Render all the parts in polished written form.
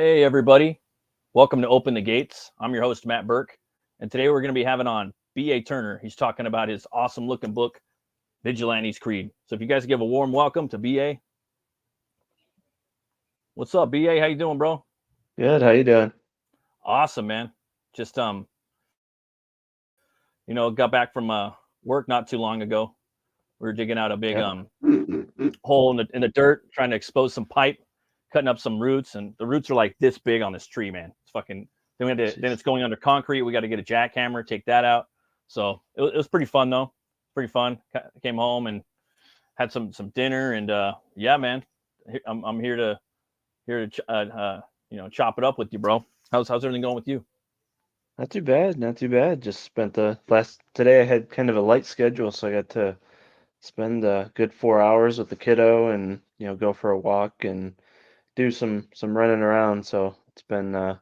Hey, everybody. Welcome to Open the Gates. I'm your host, Matt Burke. And today we're going to be having on B.A. Turner. He's talking about his awesome looking book, Vigilantes Creed. So if you guys give a warm welcome to B.A. What's up, B.A.? How you doing, bro? Good. How you doing? Awesome, man. Just, got back from work not too long ago. We were digging out a big Yep. hole in the dirt, trying to expose some pipe, cutting up some roots, and the roots are like this big on this tree, man. It's fucking. Then it's going under concrete. We got to get a jackhammer, take that out. So it was pretty fun though. Pretty fun. Came home and had some dinner, and yeah, man, I'm here to chop it up with you, bro. How's everything going with you? Not too bad. Not too bad. Just spent the last today. I had kind of a light schedule, so I got to spend a good 4 hours with the kiddo, and go for a walk and do some running around. So it's been a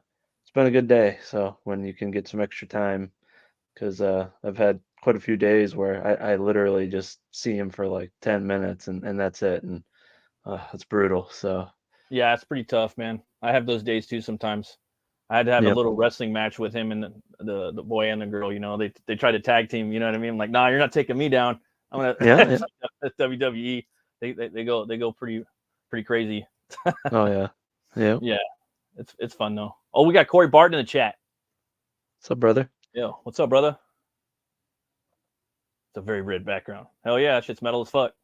good day. So when you can get some extra time, because I've had quite a few days where I literally just see him for like 10 minutes and that's it, and it's brutal. So Yeah, it's pretty tough, man. I have those days too sometimes. I had to have a yep. little wrestling match with him and the boy and the girl. You know, they tried to tag team. You know what I mean? I'm like, nah, you're not taking me down. I'm gonna Yeah. Yeah. it's WWE. They go pretty crazy. Oh yeah. Yeah. Yeah, it's fun though. Oh, we got Corey Barton in the chat. What's up, brother? Yo, what's up, brother? It's a very red background. Hell yeah, that shit's metal as fuck.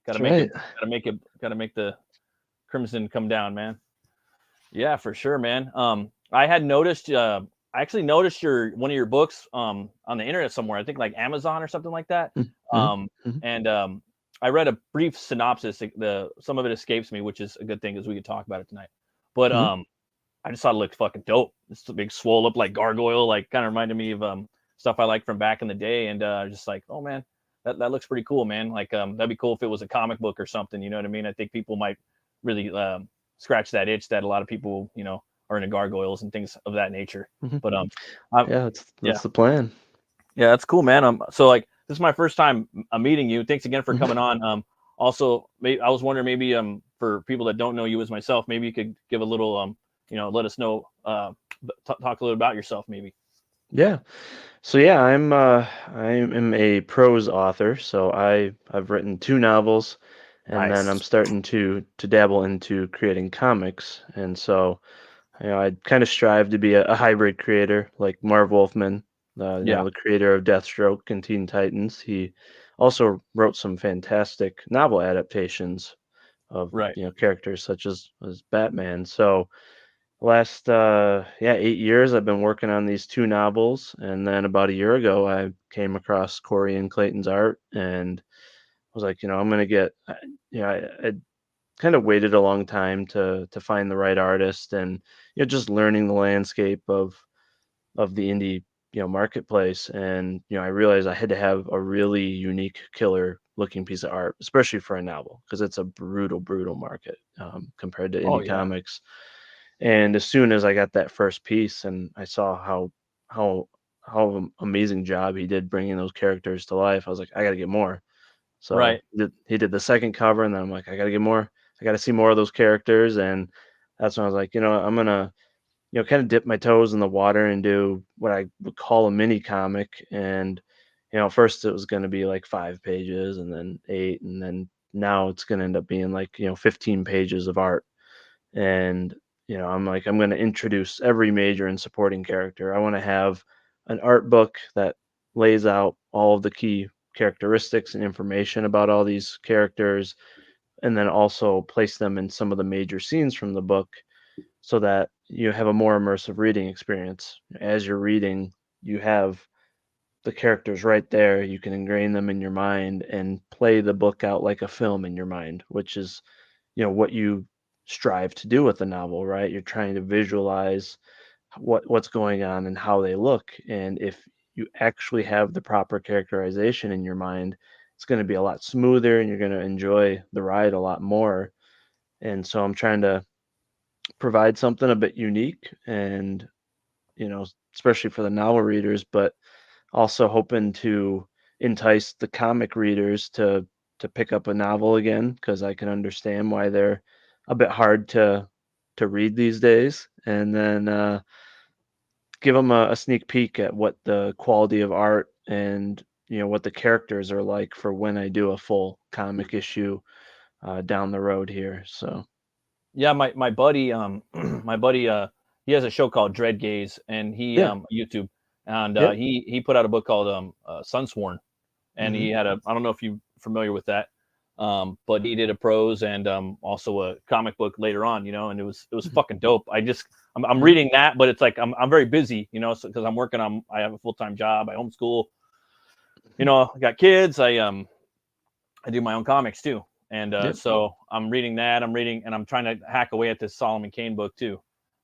Gotta That's make right. it. Gotta make the crimson come down, man. Yeah, for sure, man. I had noticed. I actually noticed one of your books on the internet somewhere. I think like Amazon or something like that. Mm-hmm. Um, Mm-hmm. and I read a brief synopsis. Some of it escapes me, which is a good thing because we could talk about it tonight. But Mm-hmm. I just thought it looked fucking dope. It's a big swole up like gargoyle, like kind of reminded me of stuff I liked from back in the day. And just like, oh man, that looks pretty cool, man. Like that'd be cool if it was a comic book or something. You know what I mean? I think people might really scratch that itch that a lot of people, are into gargoyles and things of that nature. Mm-hmm. But I, Yeah, yeah, that's the plan. yeah, that's cool, man. So like this is my first time meeting you. Thanks again for Mm-hmm. coming on. Also, I was wondering maybe for people that don't know you as myself, maybe you could give a little let us know talk a little about yourself, maybe. Yeah. So yeah, I'm a prose author. So I've written two novels, and then I'm Nice. starting to dabble into creating comics. And so I kind of strive to be a hybrid creator, like Marv Wolfman, Yeah. the creator of Deathstroke and Teen Titans. He also wrote some fantastic novel adaptations of Right. characters such as Batman. So last 8 years I've been working on these two novels, and then about a year ago I came across Corey and Clayton's art and was like, I'm gonna get I kind of waited a long time to find the right artist, and just learning the landscape of the indie marketplace. And I realized I had to have a really unique killer looking piece of art, especially for a novel, because it's a brutal market compared to Oh indie yeah. comics. And as soon as I got that first piece and I saw how amazing job he did bringing those characters to life, I was like, I got to get more. So Right. he did the second cover, and then I'm like, I got to get more. I got to see more of those characters. And that's when I was like, I'm gonna kind of dip my toes in the water and do what I would call a mini comic. And first it was going to be like 5 pages, and then 8, and then now it's going to end up being like 15 pages of art. And I'm like, I'm going to introduce every major and supporting character. I want to have an art book that lays out all of the key characteristics and information about all these characters, and then also place them in some of the major scenes from the book, so that you have a more immersive reading experience. As you're reading, you have the characters right there. You can ingrain them in your mind and play the book out like a film in your mind, which is, what you strive to do with the novel, right? You're trying to visualize what's going on and how they look. And if you actually have the proper characterization in your mind, it's going to be a lot smoother and you're going to enjoy the ride a lot more. And so I'm trying to provide something a bit unique, and especially for the novel readers, but also hoping to entice the comic readers to pick up a novel again, because I can understand why they're a bit hard to read these days, and then give them a sneak peek at what the quality of art and what the characters are like for when I do a full comic issue down the road here. So Yeah, my buddy, my buddy, he has a show called Dread Gaze, and he yeah, YouTube, and yep, he put out a book called Sunsworn, and hmm he had a, I don't know if you're familiar with that, but he did a prose and also a comic book later on, and it was fucking dope. I'm hmm reading that, but it's like I'm very busy, so because I'm working on, I have a full-time job, I homeschool, I got kids, I do my own comics too. And yep, so I'm reading that. I'm reading, and I'm trying to hack away at this Solomon Kane book too.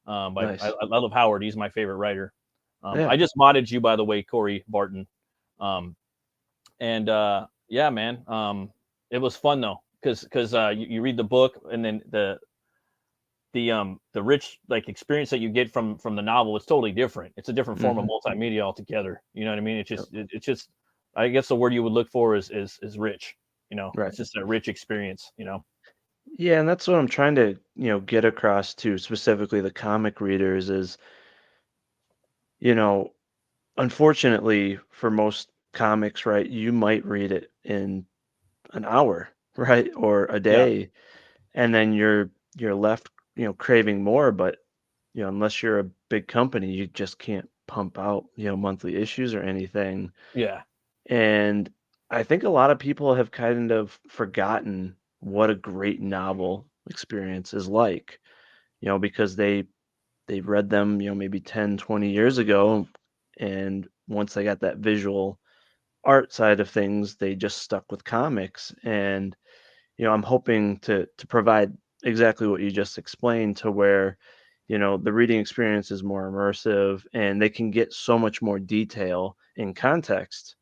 But nice, I love Howard. He's my favorite writer. yeah, I just modded you, by the way, Corey Barton. Um, and yeah, man, it was fun though, because you read the book, and then the rich like experience that you get from the novel is totally different. It's a different form of hmm multimedia altogether. You know what I mean? yep, It's just, I guess the word you would look for is rich. right. It's just a rich experience. Yeah, and that's what I'm trying to, get across to specifically the comic readers is, you know, unfortunately for most comics, right, you might read it in an hour, right, or a Yeah, day, and then you're left, craving more, but unless you're a big company, you just can't pump out, monthly issues or anything. yeah, And I think a lot of people have kind of forgotten what a great novel experience is like, because they read them, maybe 10, 20 years ago, and once they got that visual art side of things, they just stuck with comics. And I'm hoping to provide exactly what you just explained, to where the reading experience is more immersive and they can get so much more detail and context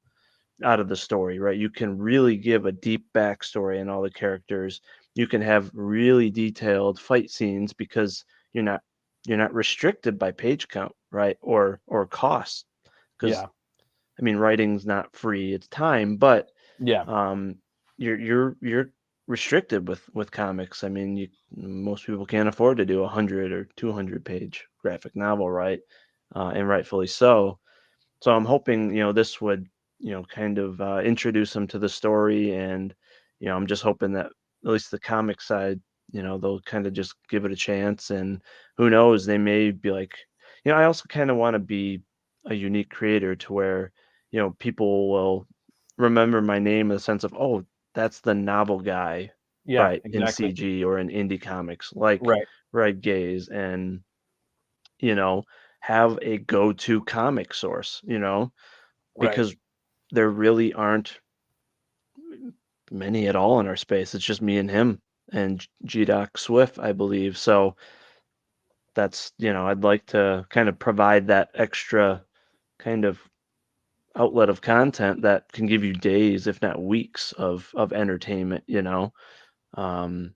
out of the story, right? You can really give a deep backstory in all the characters. You can have really detailed fight scenes because you're not you're not restricted by page count, right? Or cost. Because yeah, I mean, writing's not free; it's time, but yeah, um, you're restricted with comics. I mean, most people can't afford to do 100 or 200 page graphic novel, right? And rightfully so. So I'm hoping, this would, kind of introduce them to the story, and I'm just hoping that at least the comic side, they'll kind of just give it a chance, and who knows, they may be like, I also kind of want to be a unique creator to where, people will remember my name in the sense of, oh, that's the novel guy, yeah, right, in exactly. CG or in indie comics, like Right, Red Gaze, and you know, have a go-to comic source, right. because there really aren't many at all in our space. It's just me and him and G-Doc Swift, I believe. So that's, I'd like to kind of provide that extra kind of outlet of content that can give you days, if not weeks, of entertainment. Um,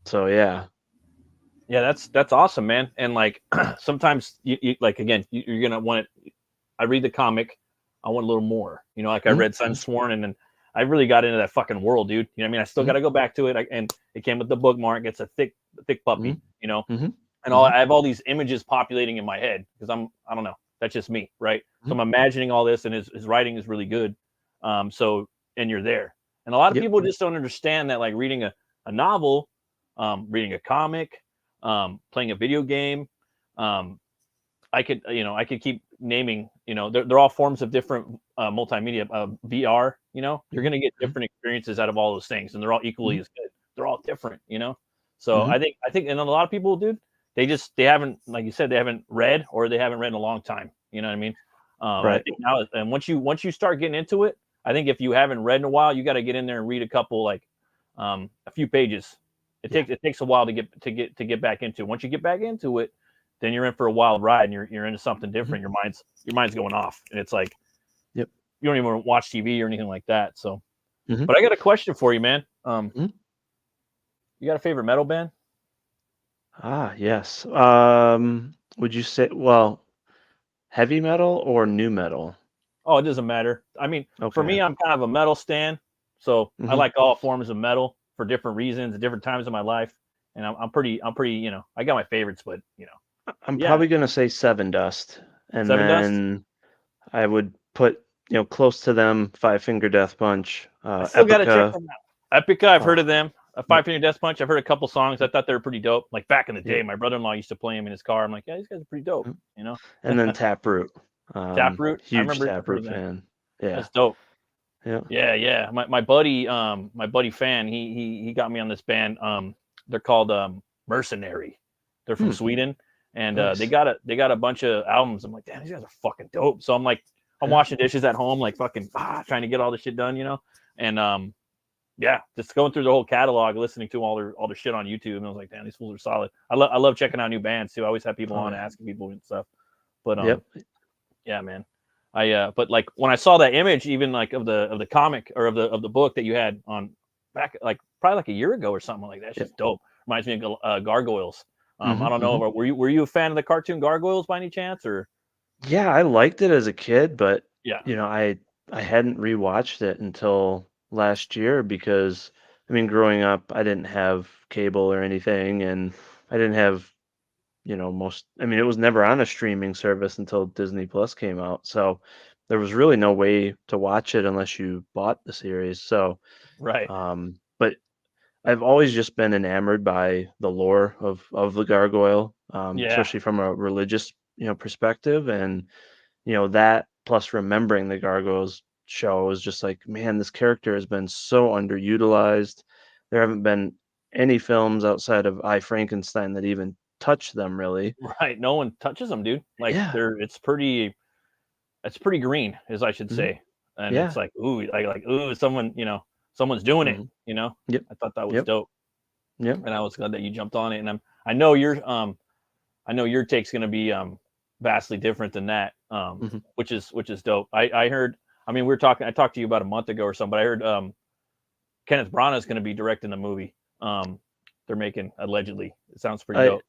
so yeah. Yeah, that's awesome, man. And like sometimes you like, again, you're gonna want it. I read the comic, I want a little more. Like I Mhm, read mhm, Sunsworn, and then I really got into that fucking world, dude. You know what I mean? I still mhm, got to go back to it, and it came with the bookmark. It's a thick puppy, mhm, mhm, and mhm, I have all these images populating in my head because I don't know, that's just me, right? So mhm. I'm imagining all this, and his writing is really good. So, and you're there, and a lot of Yep. people just don't understand that, like reading a novel, reading a comic, playing a video game. Um, I could keep naming, they're all forms of different multimedia, VR, you're Mhm, going to get mhm, different experiences out of all those things, and they're all equally mhm, as good. They're all different. So mhm. I think, and a lot of people, dude, they haven't, like you said, they haven't read, or they haven't read in a long time. You know what I mean? I Right. think now, and once you start getting into it, I think if you haven't read in a while, you got to get in there and read a couple, like a few pages. Yeah. It takes a while to get back into it. Once you get back into it, then you're in for a wild ride, and you're into something Mhm. different. Your mind's going off, and it's like Yep. you don't even watch TV or anything like that. So, Mhm, but I got a question for you, man. mhm. You got a favorite metal band? Ah, yes. Would you say, well, heavy metal or new metal? Oh, it doesn't matter. I mean, for Okay. me, I'm kind of a metal stan, so I Mhm. like all forms of metal for different reasons at different times in my life. and I'm pretty, you know, I got my favorites, but you know, I'm yeah, probably gonna say Seven Dust, and Seven Dust. then I would put close to them Five Finger Death Punch, I still got to check Epica. them out. Epica, I've heard Oh, of them. A yep, Five Finger Death Punch, I've heard a couple songs. I thought they were pretty dope. Like back in the day, yep, my brother-in-law used to play them in his car. I'm like, yeah, these guys are pretty dope. yep. You know, And then Taproot. Taproot. I Huge remember, I've heard of Taproot them. fan. Yeah, That's dope. yeah. Yeah. My buddy fan, he got me on this band. They're called Mercenary. They're from Sweden, and they Nice. got a bunch of albums. I'm like, damn, these guys are fucking dope. So I'm like, I'm Yeah. washing dishes at home, like fucking trying to get all this shit done, you know. And yeah, just going through the whole catalog, listening to all their shit on YouTube, and I was like, damn, these fools are solid. I love checking out new bands too. I always have people on asking people and stuff. But Yep. yeah, man. But like when I saw that image, even like of the comic or of the book that you had on back, like probably like a year ago or something like that. It's just dope. Reminds me of Gargoyles. I don't know. Were you a fan of the cartoon Gargoyles by any chance, or? Yeah, I liked it as a kid, but Yeah. I hadn't rewatched it until last year because I mean, growing up, I didn't have cable or anything, and I didn't have, I mean, it was never on a streaming service until Disney Plus came out. So there was really no way to watch it unless you bought the series. So, Right. but I've always just been enamored by the lore of the gargoyle, Yeah. especially from a religious, perspective, and that plus remembering the gargoyles show is just like, man, this character has been so underutilized. There haven't been any films outside of I Frankenstein that even touch them really. Right. No one touches them, dude. Like Yeah. it's pretty green, as I should Hmm. say. And Yeah. it's like, ooh, like ooh, someone's doing it, Hmm. you know? Yep. I thought that was Yep. dope. Yep. And I was glad that you jumped on it. And I know your take's gonna be vastly different than that. Hmm. Which is dope. I heard, I mean, I talked to you about a month ago or something, but I heard Kenneth Branagh is gonna be directing the movie. They're making, allegedly. It sounds pretty dope.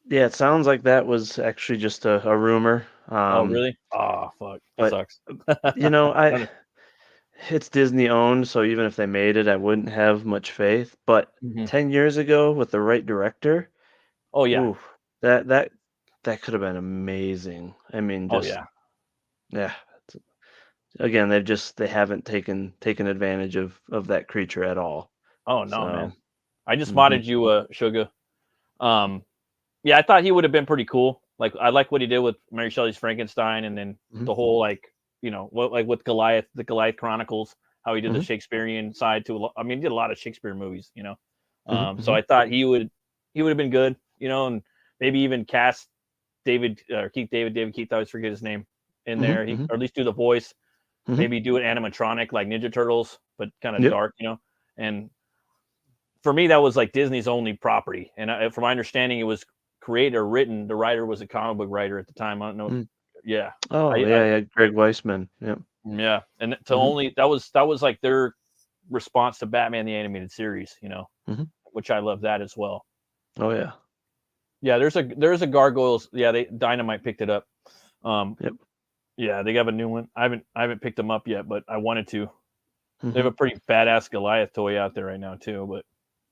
Yeah, it sounds like that was actually just a rumor. Oh, really? Oh, fuck. That But sucks. it's Disney owned, so even if they made it, I wouldn't have much faith. But Mhm. 10 years ago with the right director, Oh, yeah. ooh, that could have been amazing. I mean, Oh, just yeah. yeah. Again, they haven't taken advantage of that creature at all. Oh, no, So, man. I just mhm, modded you, Sugar. Yeah, I thought he would have been pretty cool. Like, I like what he did with Mary Shelley's Frankenstein, and then mhm, the whole, like, like with Goliath, the Goliath Chronicles, how he did the mhm, Shakespearean side to I mean, he did a lot of Shakespeare movies, you know. mhm, So mhm, I thought he would have been good, and maybe even cast David Keith, I always forget his name, in mhm, there. mhm, Or at least do the voice. mhm. Maybe do an animatronic like Ninja Turtles, but kind of Yep. dark, And for me, that was like Disney's only property. And from my understanding, it was created or written. The writer was a comic book writer at the time. I don't know. Mm. Yeah, Oh, I yeah, yeah, Greg Weisman. Yep. yeah, and to Mhm, only that was like their response to Batman the animated series, mhm. which I love that as well. Oh, yeah. Yeah, there's a Gargoyles. Yeah, Dynamite picked it up. Yep. Yeah, they have a new one. I haven't picked them up yet, but I wanted to. They have Mhm, a pretty badass Goliath toy out there right now too. But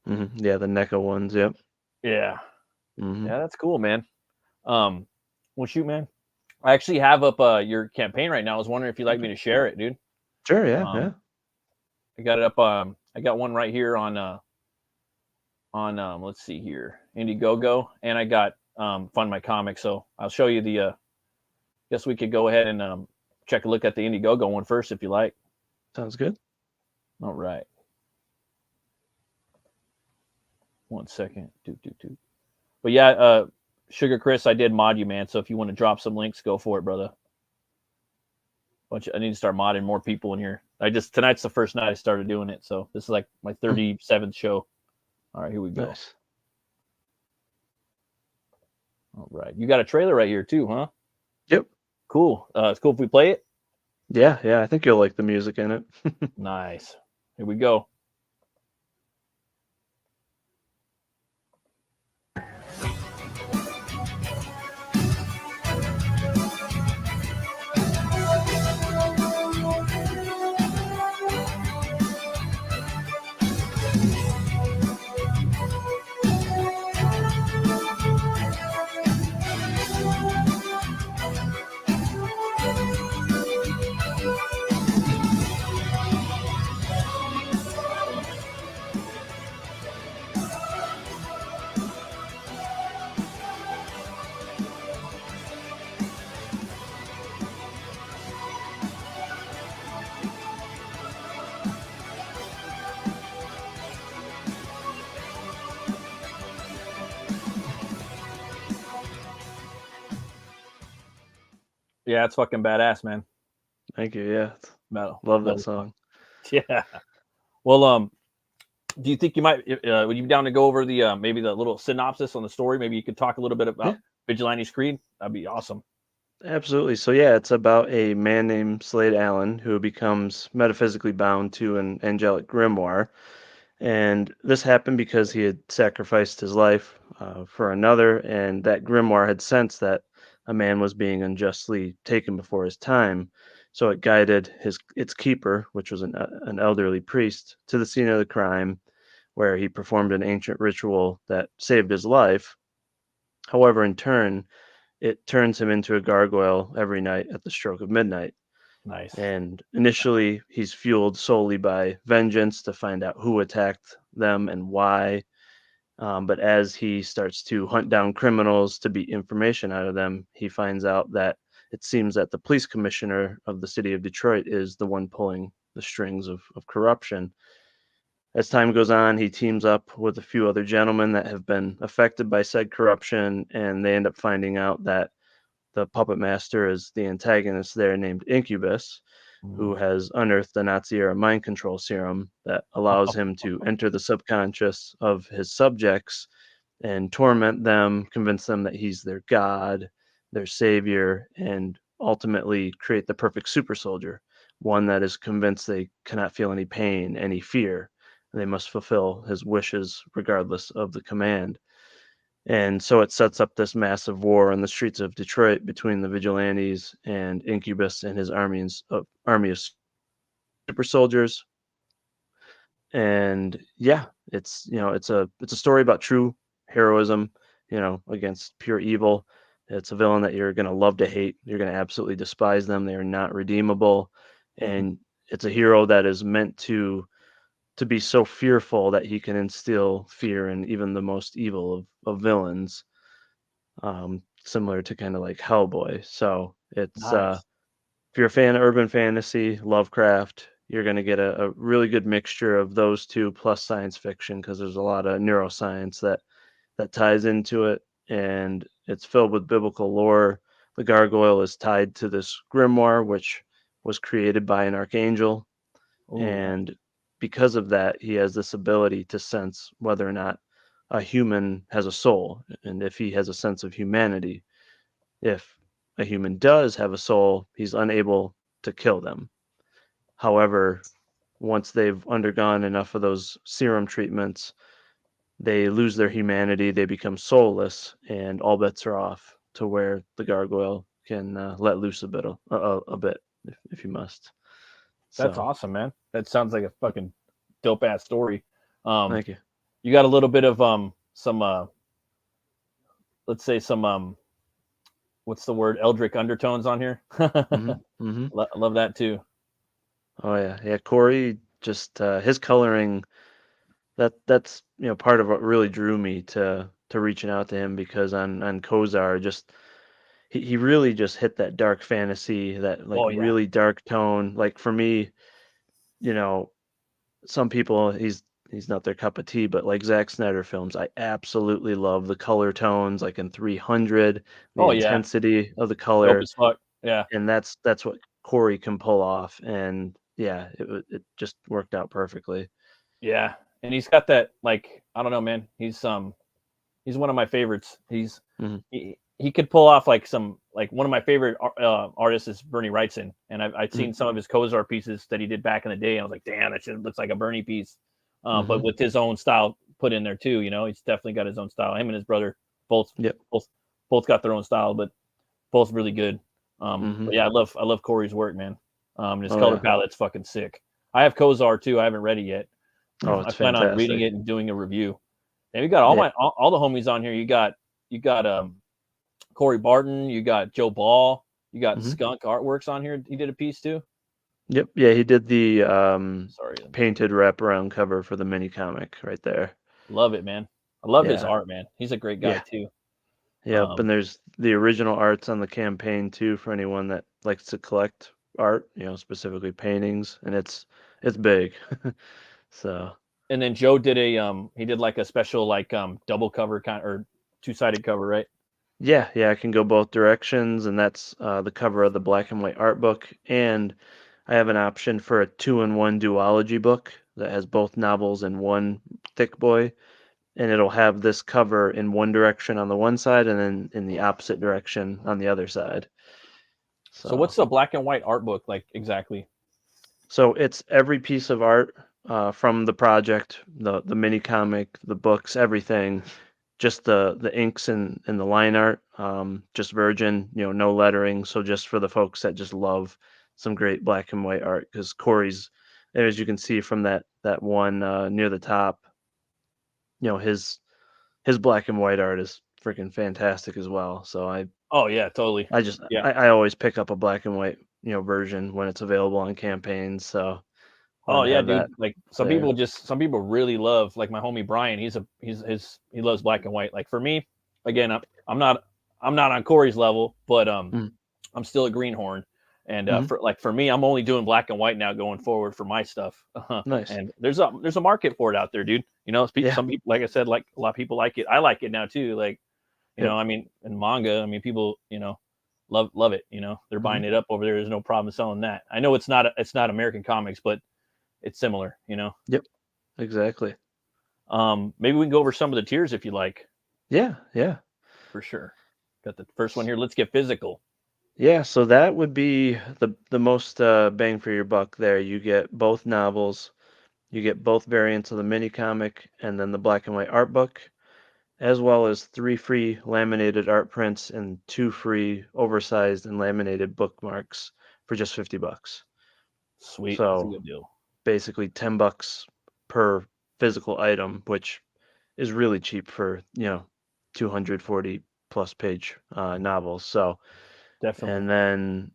mhm. Yeah, the NECA ones. Yep. yeah, Mhm. yeah, that's cool, man. Well, shoot, man. I actually have up your campaign right now. I was wondering if you'd like me to share it, dude. Sure. Yeah. Um, Yeah. I got it up. I got one right here on let's see here, Indiegogo, and I got FundmyComic. So I'll show you the. Guess we could go ahead and check a look at the Indiegogo one first, if you like. Sounds good. All right. 1 second. But yeah, Sugar Chris, I did mod you, man. So if you want to drop some links, go for it, brother. I need to start modding more people in here. Tonight's the first night I started doing it, so this is like my 37th show. All right, here we go. Nice. All right, you got a trailer right here too, huh? Yep. Cool. It's cool if we play it. Yeah. Yeah. I think you'll like the music in it. Nice. Here we go. Yeah, it's fucking badass, man. Thank you. Yeah, Metal. love that Metal. song. Yeah. Well, do you think you might would you be down to go over the maybe the little synopsis on the story? Maybe you could talk a little bit about Yeah, Vigilantes Creed. That'd be awesome. absolutely. So yeah, it's about a man named Slade Allen who becomes metaphysically bound to an angelic grimoire. And this happened because he had sacrificed his life for another, and that grimoire had sensed that a man was being unjustly taken before his time. So it guided its keeper, which was an elderly priest, to the scene of the crime, where he performed an ancient ritual that saved his life. However, in turn, it turns him into a gargoyle every night at the stroke of midnight. Nice. And initially, he's fueled solely by vengeance to find out who attacked them and why. But as he starts to hunt down criminals to beat information out of them, he finds out that it seems that the police commissioner of the city of Detroit is the one pulling the strings of corruption. As time goes on, he teams up with a few other gentlemen that have been affected by said corruption, and they end up finding out that the puppet master is the antagonist there named Incubus, who Mm. has unearthed the Nazi era mind control serum that allows him to enter the subconscious of his subjects and torment them, convince them that he's their god, their savior, and ultimately create the perfect super soldier, one that is convinced they cannot feel any pain, any fear. They must fulfill his wishes regardless of the command. And so it sets up this massive war on the streets of Detroit between the vigilantes and Incubus and his army of super soldiers. And yeah, it's a story about true heroism, against pure evil. It's a villain that you're gonna love to hate. You're gonna absolutely despise them. They are not redeemable, Mhm. and it's a hero that is meant to be so fearful that he can instill fear in even the most evil of villains, similar to kind of like Hellboy. So it's Nice. if you're a fan of urban fantasy, Lovecraft, you're going to get a really good mixture of those two plus science fiction because there's a lot of neuroscience that ties into it, and it's filled with biblical lore. The gargoyle is tied to this grimoire, which was created by an archangel, Oh, nice. and because of that, he has this ability to sense whether or not a human has a soul, and if he has a sense of humanity. If a human does have a soul, he's unable to kill them. However, once they've undergone enough of those serum treatments, they lose their humanity, they become soulless, and all bets are off to where the gargoyle can let loose a bit if you must. That's So, awesome, man. That sounds like a fucking dope ass story. Um, thank you. you got a little bit of some let's say some what's the word, eldritch undertones on here. Hmm. Hmm. Love that too. Oh yeah, yeah. Corey, just his coloring. That's part of what really drew me to reaching out to him because on Kozar, just he really just hit that dark fantasy, that like Oh yeah. really dark tone. Like for me, you know, some people he's not their cup of tea, but like Zack Snyder films, I absolutely love the color tones, like in 300, the Oh yeah. intensity of the Dope color, as fuck. Yeah. and that's what Corey can pull off, and yeah, it just worked out perfectly. Yeah. And he's got that, like, I don't know, man. He's one of my favorites. Hmm. He could pull off like some, like, one of my favorite artists is Bernie Wrightson, and I've Hmm. seen some of his Kozar pieces that he did back in the day, and I was like, damn, that shit looks like a Bernie piece, but Hmm. with his own style put in there too. He's definitely got his own style. Him and his brother both Yep. both both got their own style, but both really good. Hmm. But yeah, I love Corey's work, man. And his Oh color yeah. palette's fucking sick. I have Kozar too. I haven't read it yet. Oh, I it's plan on reading fantastic. it and doing a review. And we got all Yeah. all the homies on here. You got Corey Barton. You got Joe Ball. You got Hmm. Skunk Artworks on here. He did a piece too. Yep. Yeah, he did the Sorry, let me see. painted wraparound cover for the mini comic right there. Love it, man. I love his Yeah. art, man. He's a great guy Yeah. too. Yep. And Um, there's the original arts on the campaign too for anyone that likes to collect art, specifically paintings, and it's big. So, and then Joe did he did like a special like double cover kind or two-sided cover, right? Yeah, yeah, I can go both directions, and that's the cover of the black and white art book. And I have an option for a 2-in-1 duology book that has both novels in one thick boy, and it'll have this cover in one direction on the one side and then in the opposite direction on the other side. So So, what's the black and white art book like exactly? so it's every piece of art from the project, the mini comic, the books, everything. Just the inks and the line art, just virgin, no lettering. So just for the folks that just love some great black and white art, because Corey's, as you can see from that one near the top, his black and white art is freaking fantastic as well. So Oh yeah, totally. I just Yeah. I always pick up a black and white version when it's available on campaigns. So Oh wanted to yeah, have that dude. Like there. some people really love, like my homie Brian. He loves black and white. Like for me, again, I'm not on Corey's level, but Mm, I'm still a greenhorn. And mhm. for me, I'm only doing black and white now going forward for my stuff. Nice. And there's a market for it out there, dude. Yeah. Some people, like I said, like a lot of people like it. I like it now too. Like, Yep. I mean, in manga, I mean, people, love it. They're Mhm. buying it up over there. There's no problem selling that. I know it's not American comics, but it's similar. Yep. Exactly. Maybe we can go over some of the tiers if you like, Yeah. Yeah. for sure. Got the first one here. Let's get physical. Yeah, so that would be the most bang for your buck there. You get both novels, you get both variants of the mini comic, and then the black and white art book, as well as 3 free laminated art prints and 2 free oversized and laminated bookmarks for just $50. Sweet. That's a So good deal. basically $10 per physical item, which is really cheap for, 240 plus page novels. So Definitely. and then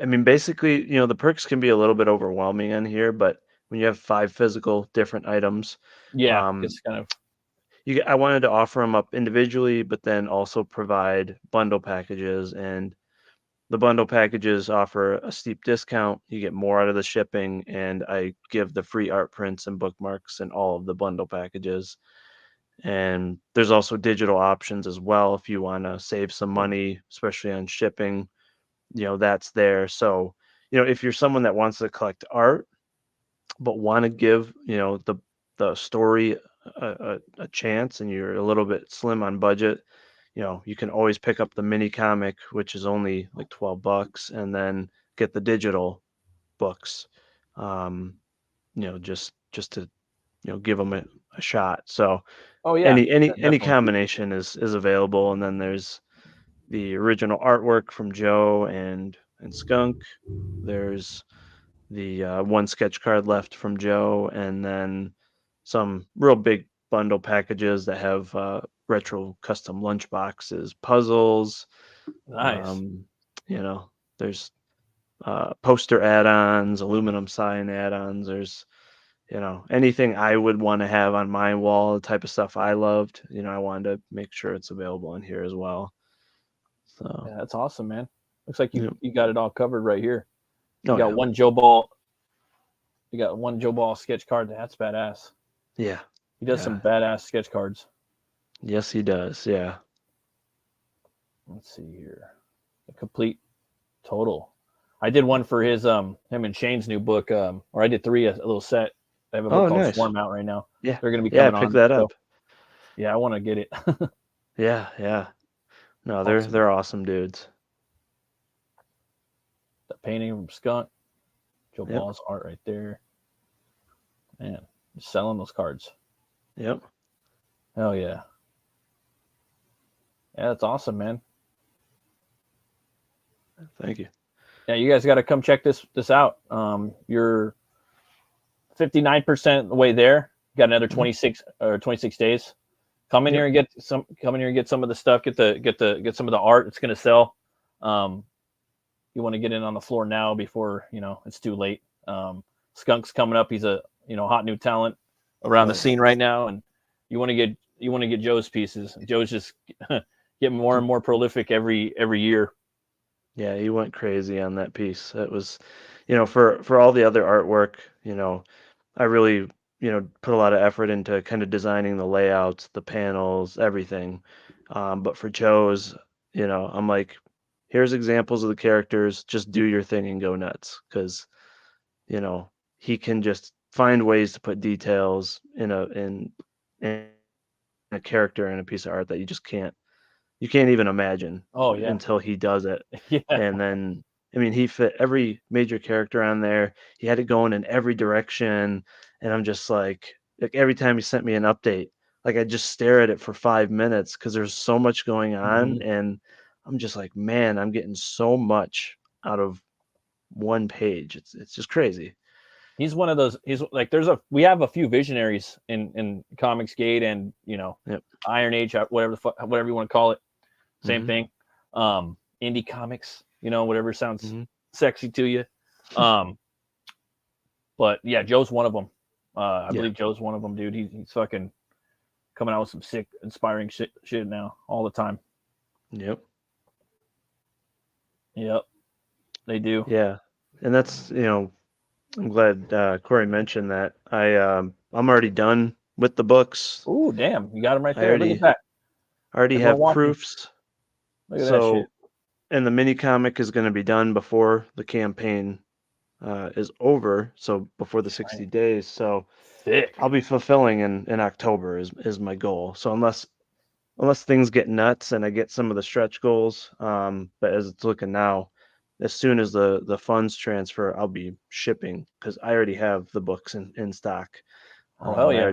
I mean, basically, the perks can be a little bit overwhelming on here, but when you have 5 physical different items, Yeah. um, It's kind of, I wanted to offer them up individually, but then also provide bundle packages. And the bundle packages offer a steep discount. You get more out of the shipping, and I give the free art prints and bookmarks in all of the bundle packages. And there's also digital options as well if you want to save some money, especially on shipping, that's there. So, if you're someone that wants to collect art but want to give, the story a chance, and you're a little bit slim on budget, you can always pick up the mini comic, which is only like $12, and then get the digital books, um, just to give them a shot. So oh, yeah. any Definitely. combination is available. And then there's the original artwork from Joe and Skunk. There's the one sketch card left from Joe, and then some real big bundle packages that have retro custom lunch boxes, puzzles. Nice. Um, you know, there's poster add-ons, aluminum sign add-ons. There's anything I would want to have on my wall, the type of stuff I loved. I wanted to make sure it's available in here as well. So, Yeah, that's awesome, man. Looks like yeah. you got it all covered right here. You Oh got yeah, one Joe Ball. You got one Joe Ball sketch card. That's badass. yeah, He does yeah. some badass sketch cards. Yes, he does. Yeah. Let's see here. A complete total. I did one for him and Shane's new book, or I did three, a little set. They have a book Oh, called nice. Swarm out right now. Yeah. They're gonna be Yeah, I coming picked on. that So up. yeah, I want to get it. Yeah, yeah. No, they're Awesome. they're awesome dudes. The painting from Skunk. Joe Yep. Ball's art right there. Man, just selling those cards. Yep. Hell yeah. Yeah, that's awesome, man. Thank you. Yeah, you guys got to come check this out. You're 59% the way there. Got another Mhm. 26 days. Come in Yep. here and get some of the stuff. Get some of the art. It's gonna sell. You want to get in on the floor now before it's too late. Skunk's coming up. He's a hot new talent around the Oh yeah. scene right now, and you want to get Joe's pieces. Joe's just getting more and more prolific every year. Yeah, he went crazy on that piece. It was, for all the other artwork, I really, put a lot of effort into kind of designing the layouts, the panels, everything. But for Joe's, I'm like, here's examples of the characters. Just do your thing and go nuts, because he can just find ways to put details in a character and a piece of art that you can't even imagine Oh yeah. until he does it. Yeah. And then, I mean, he fit every major character on there. He had it going in every direction. And I'm just like every time he sent me an update, like I just stare at it for 5 minutes because there's so much going on. Mhm. And I'm just like, man, I'm getting so much out of one page. It's just crazy. He's one of those. He's like we have a few visionaries in Comics Gate and Yep. Iron Age, whatever you want to call it. Same Hmm. thing. Indie comics, whatever sounds Hmm. sexy to you. Um, but yeah, Joe's one of them. I Yeah. believe Joe's one of them, dude. He's fucking coming out with some sick, inspiring shit now all the time. Yep. Yep, they do. Yeah. And that's, I'm glad Corey mentioned that. I'm already done with the books. Ooh, damn, you got him right I there. Look at already that. already Everyone have watching. proofs. Look at that shit. So, and the mini comic is going to be done before the campaign is over. So before the Right. 60 days. So Sick. I'll be fulfilling in October is my goal. So unless things get nuts and I get some of the stretch goals, but as it's looking now, as soon as the funds transfer, I'll be shipping because I already have the books in stock. Oh hell yeah.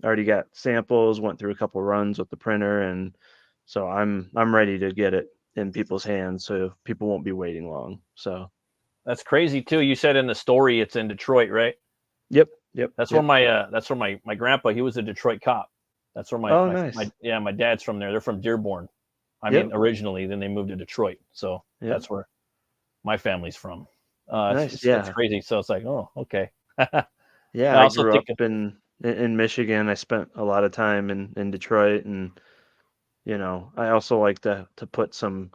I already got samples, went through a couple runs with the printer, and so I'm ready to get it in people's hands, so people won't be waiting long. So That's crazy too. You said in the story it's in Detroit, right? yep, yep, That's where yep. my grandpa, he was a Detroit cop. That's where Oh, nice. my dad's from there. They're from Dearborn. I mean, Yep, originally, then they moved to Detroit. So yep. that's where my family's from. Nice. It's Yeah, crazy. So it's like, oh, okay. I yeah. I also grew think, up in Michigan. I spent a lot of time in Detroit, and I also like to put some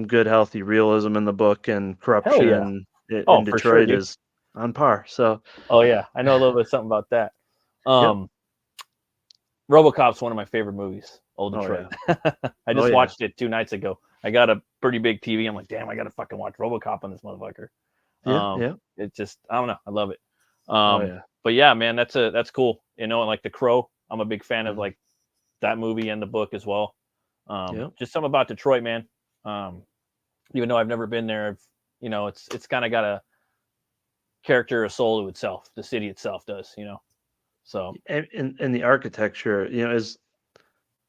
good healthy realism in the book, and hell yeah. corruption Oh, in for sure, Detroit dude. is on par. So Oh yeah, I know a little bit something about that. yep. Um, RoboCop's one of my favorite movies. Old Oh Detroit. yeah. I Oh just yeah. watched it 2 nights ago. I got a pretty big TV. I'm like, damn, I gotta fucking watch RoboCop on this motherfucker. Yeah. Yeah. It just, I don't know, I love it. Oh yeah. But yeah, man, that's cool. And like The Crow, I'm a big fan of Mhm. like that movie and the book as well. Yep. Just something about Detroit, man. Even though I've never been there, it's kind of got a character, a soul to itself. The city itself does. So And the architecture,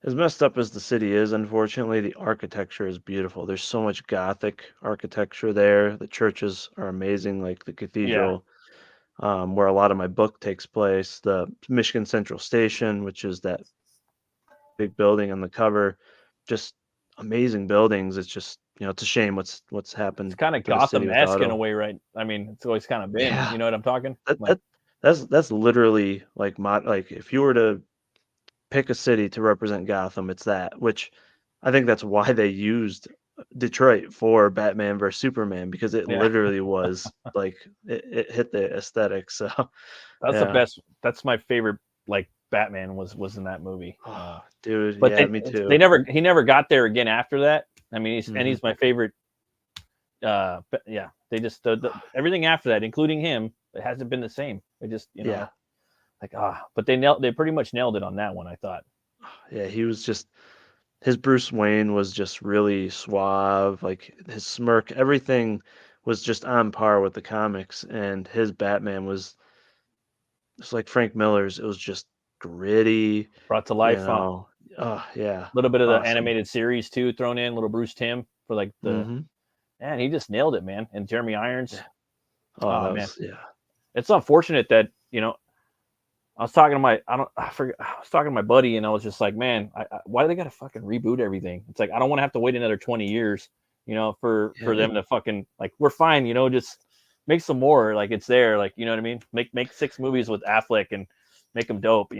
as messed up as the city is, unfortunately, the architecture is beautiful. There's so much Gothic architecture there. The churches are amazing, like the yeah, cathedral, where a lot of my book takes place. The Michigan Central Station, which is that big building on the cover, just amazing buildings. It's just, it's a shame what's it's happened kind of to the city with Gotham-esque in a auto. way, right? I mean, it's always kind of been. Yeah, You know what I'm talking? that, Like, that that's literally like like if you were to pick a city to represent Gotham, it's that, which I think that's why they used Detroit for Batman versus Superman, because it yeah, literally was like it hit the aesthetic. So that's the yeah. best. That's my favorite. Like Batman was in that movie. Oh, dude, But yeah, me they too. never he never got there again after that. I mean, Hmm. he's my favorite. But yeah, they just everything after that, including him, it hasn't been the same. They just Yeah, like but they pretty much nailed it on that one. I thought. yeah, he was just his Bruce Wayne was just really suave, like his smirk, everything was just on par with the comics, and his Batman was just like Frank Miller's. It was just gritty, Brought to you life, huh? know. Oh yeah, A little bit of the awesome. animated series too thrown in, little Bruce Tim for like the Hmm. man. He just nailed it, man. And Jeremy Yeah. Irons. Oh, Oh that man, was yeah. it's unfortunate that I was talking to my I don't I forget I was talking to my buddy and I was just like, man, why do they got to fucking reboot everything? It's like I don't want to have to wait another 20 years, for Yeah, them to fucking like we're fine, just make some more like it's there, like you know what I mean? Make 6 movies with Affleck and make them dope,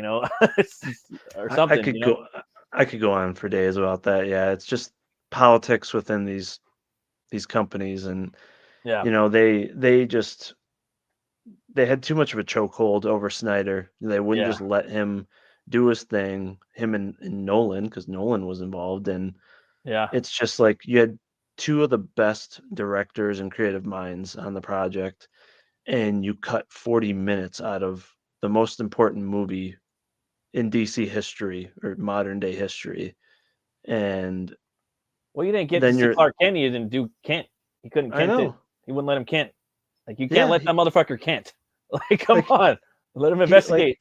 or I something, could go I could go on for days about that. Yeah, it's just politics within these companies, and Yeah, they just they had too much of a chokehold over Snyder. They wouldn't yeah, just let him do his thing, him and Nolan, because Nolan was involved, and Yeah. it's just like you had two of the best directors and creative minds on the project, and you cut 40 minutes out of the most important movie in DC history or modern day history. And Well, you didn't get to then see you're, Clark Kent. You didn't do Kent. He couldn't I Kent it. know, He wouldn't let him Kent. Like you can't yeah, let that motherfucker Kent. Like, come like on, let him he, like, investigate.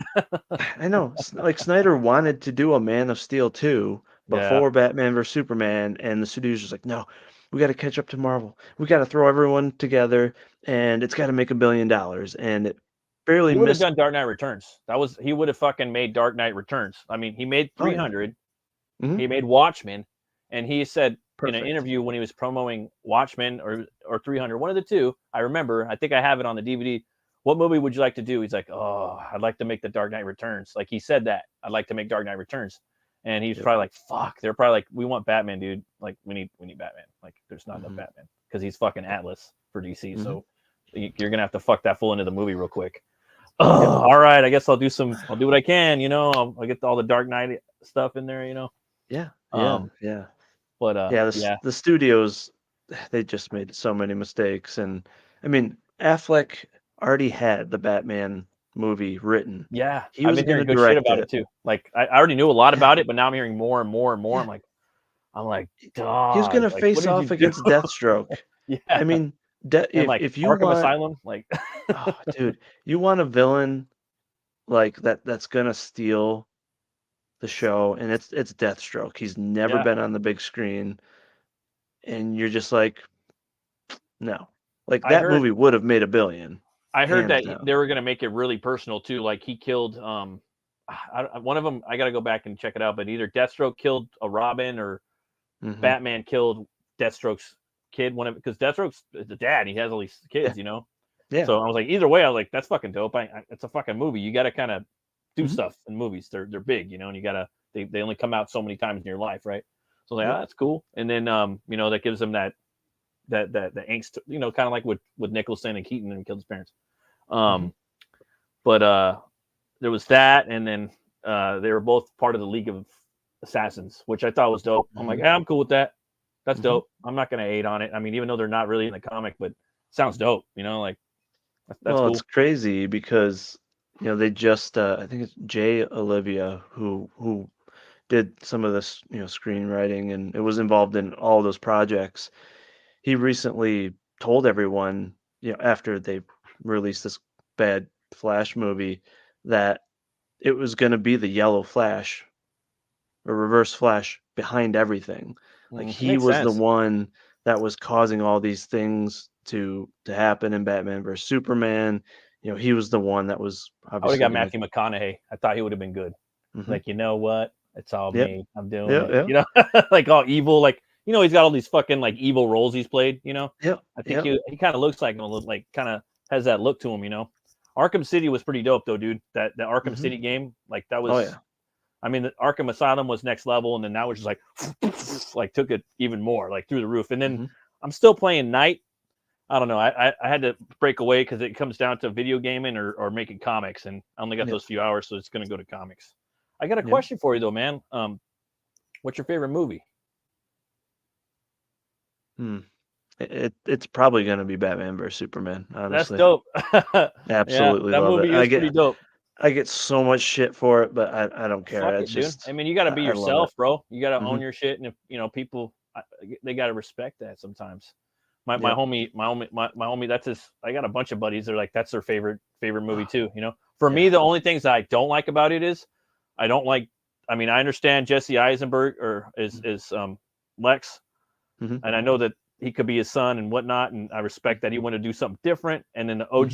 I know, like Snyder wanted to do a Man of Steel 2 Yeah. before Batman vs Superman, and the studio's just like, no, we got to catch up to Marvel. We got to throw everyone together, and it's got to make $1 billion. And it barely He would have missed. done Dark Knight Returns. He would have fucking made Dark Knight Returns. I mean, he made Oh yeah, 300. hmm He made Watchmen, and he said in an perfect. interview when he was promoting Watchmen or 300, one of the two. I remember. I think I have it on the DVD. What movie would you like to do? He's like, oh, I'd like to make the Dark Knight Returns. Like he said that I'd like to make Dark Knight Returns, and he's Yep. probably like, fuck. They're probably like, we want Batman, dude. Like we need Batman. Like there's not enough hmm Batman because he's fucking Atlas for DC. hmm So you're gonna have to fuck that fool into the movie real quick. Yep. All right, I guess I'll do what I can. I'll get all the Dark Knight stuff in there. Yeah. Yeah. Um, Yeah. but Yeah. yeah, The studios, they just made so many mistakes, and I mean, Affleck already had the Batman movie written. yeah, He I've was been going to hearing good shit direct about it it. too. Like I already knew a lot Yeah. about it, but now I'm hearing more and more and more. Yeah. I'm like, He was dog, going to like what face did you off do? against Deathstroke. I Yeah, mean, and like if you Arkham want, Asylum, like oh, dude, you want a villain like that's going to steal the show, and it's Deathstroke. He's never yeah, been on the big screen, and you're just like, no. Like I that heard movie would have made $1 billion, I heard hands that down. they were gonna make it really personal too. Like he killed one of them. I got to go back and check it out, but either Deathstroke killed a Robin or hmm Batman killed Deathstroke's kid. One of because Deathstroke's the dad. He has all these Yeah. kids. Yeah. So I was like, either way, I was like, that's fucking dope. It's a fucking movie. You got to kind of do hmm stuff in movies. They're big, and you gotta they only come out so many times in your life, right? So like, Yep. that's cool. And then that gives them that the angst, kind of like with Nicholson and Keaton and killed his parents. hmm But there was that, and then they were both part of the League of Assassins, which I thought was dope. I'm like, hmm yeah, I'm cool with that. That's hmm dope. I'm not gonna hate on it. I mean, even though they're not really in the comic, but sounds dope. Like that's Well, it's cool. crazy because they just I think it's Jay Olivia who did some of this screenwriting and it was involved in all those projects. He recently told everyone after they released this bad Flash movie that it was going to be the yellow Flash or reverse Flash behind everything. Like It he makes was the sense. one that was causing all these things to happen in Batman versus Superman. He was the one that was I would have obviously got gonna. Matthew McConaughey. I thought he would have been good. hmm Like, you know what? It's all Yep. me. I'm doing Yep. it. Yep. Like all evil. Like, he's got all these fucking like evil roles he's played. Yep. I think Yep. he kind of looks like him a little, like kind of has that look to him. Arkham City was pretty dope though, dude. That Arkham hmm City game, like that Oh was. yeah. I mean, the Arkham Asylum was next level, and then that was just like took it even more, like through the roof. And then hmm I'm still playing Night. I don't know. I had to break away because it comes down to video gaming or making comics, and I only got Yep. those few hours, so it's going to go to comics. I got a Yep. question for you though, man. What's your favorite movie? Hmm. It's probably gonna be Batman versus Superman. That's Honestly, dope. Yeah, absolutely that love it. movie is pretty dope. I get so much shit for it, but I don't care. Fuck It's it, dude. I just mean, you got to be I love it. yourself, bro. You got to hmm own your shit, and if people, they got to respect that sometimes. My Yep. homie, that's his. I got a bunch of buddies. They're like, that's their favorite movie too. For me, Yeah. the only things that I don't like about it is, I don't like. I mean, I understand Jesse Eisenberg or is Lex, hmm and I know that he could be his son and whatnot, and I respect that he wanted to do something different. And then the hmm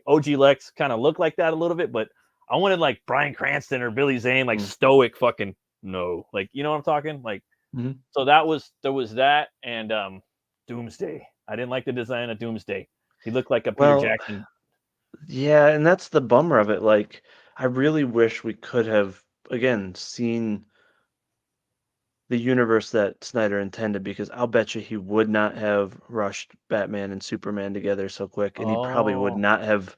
OG Lex kind of looked like that a little bit, but I wanted like Bryan Cranston or Billy Zane, like hmm stoic fucking no, like you know what I'm talking, like. hmm So there was that and Doomsday. I didn't like the design of Doomsday. He looked like a Peter Well, Jackson. yeah, and that's the bummer of it. Like, I really wish we could have again seen the universe that Snyder intended because I'll bet you he would not have rushed Batman and Superman together so quick, and he probably would Oh, not have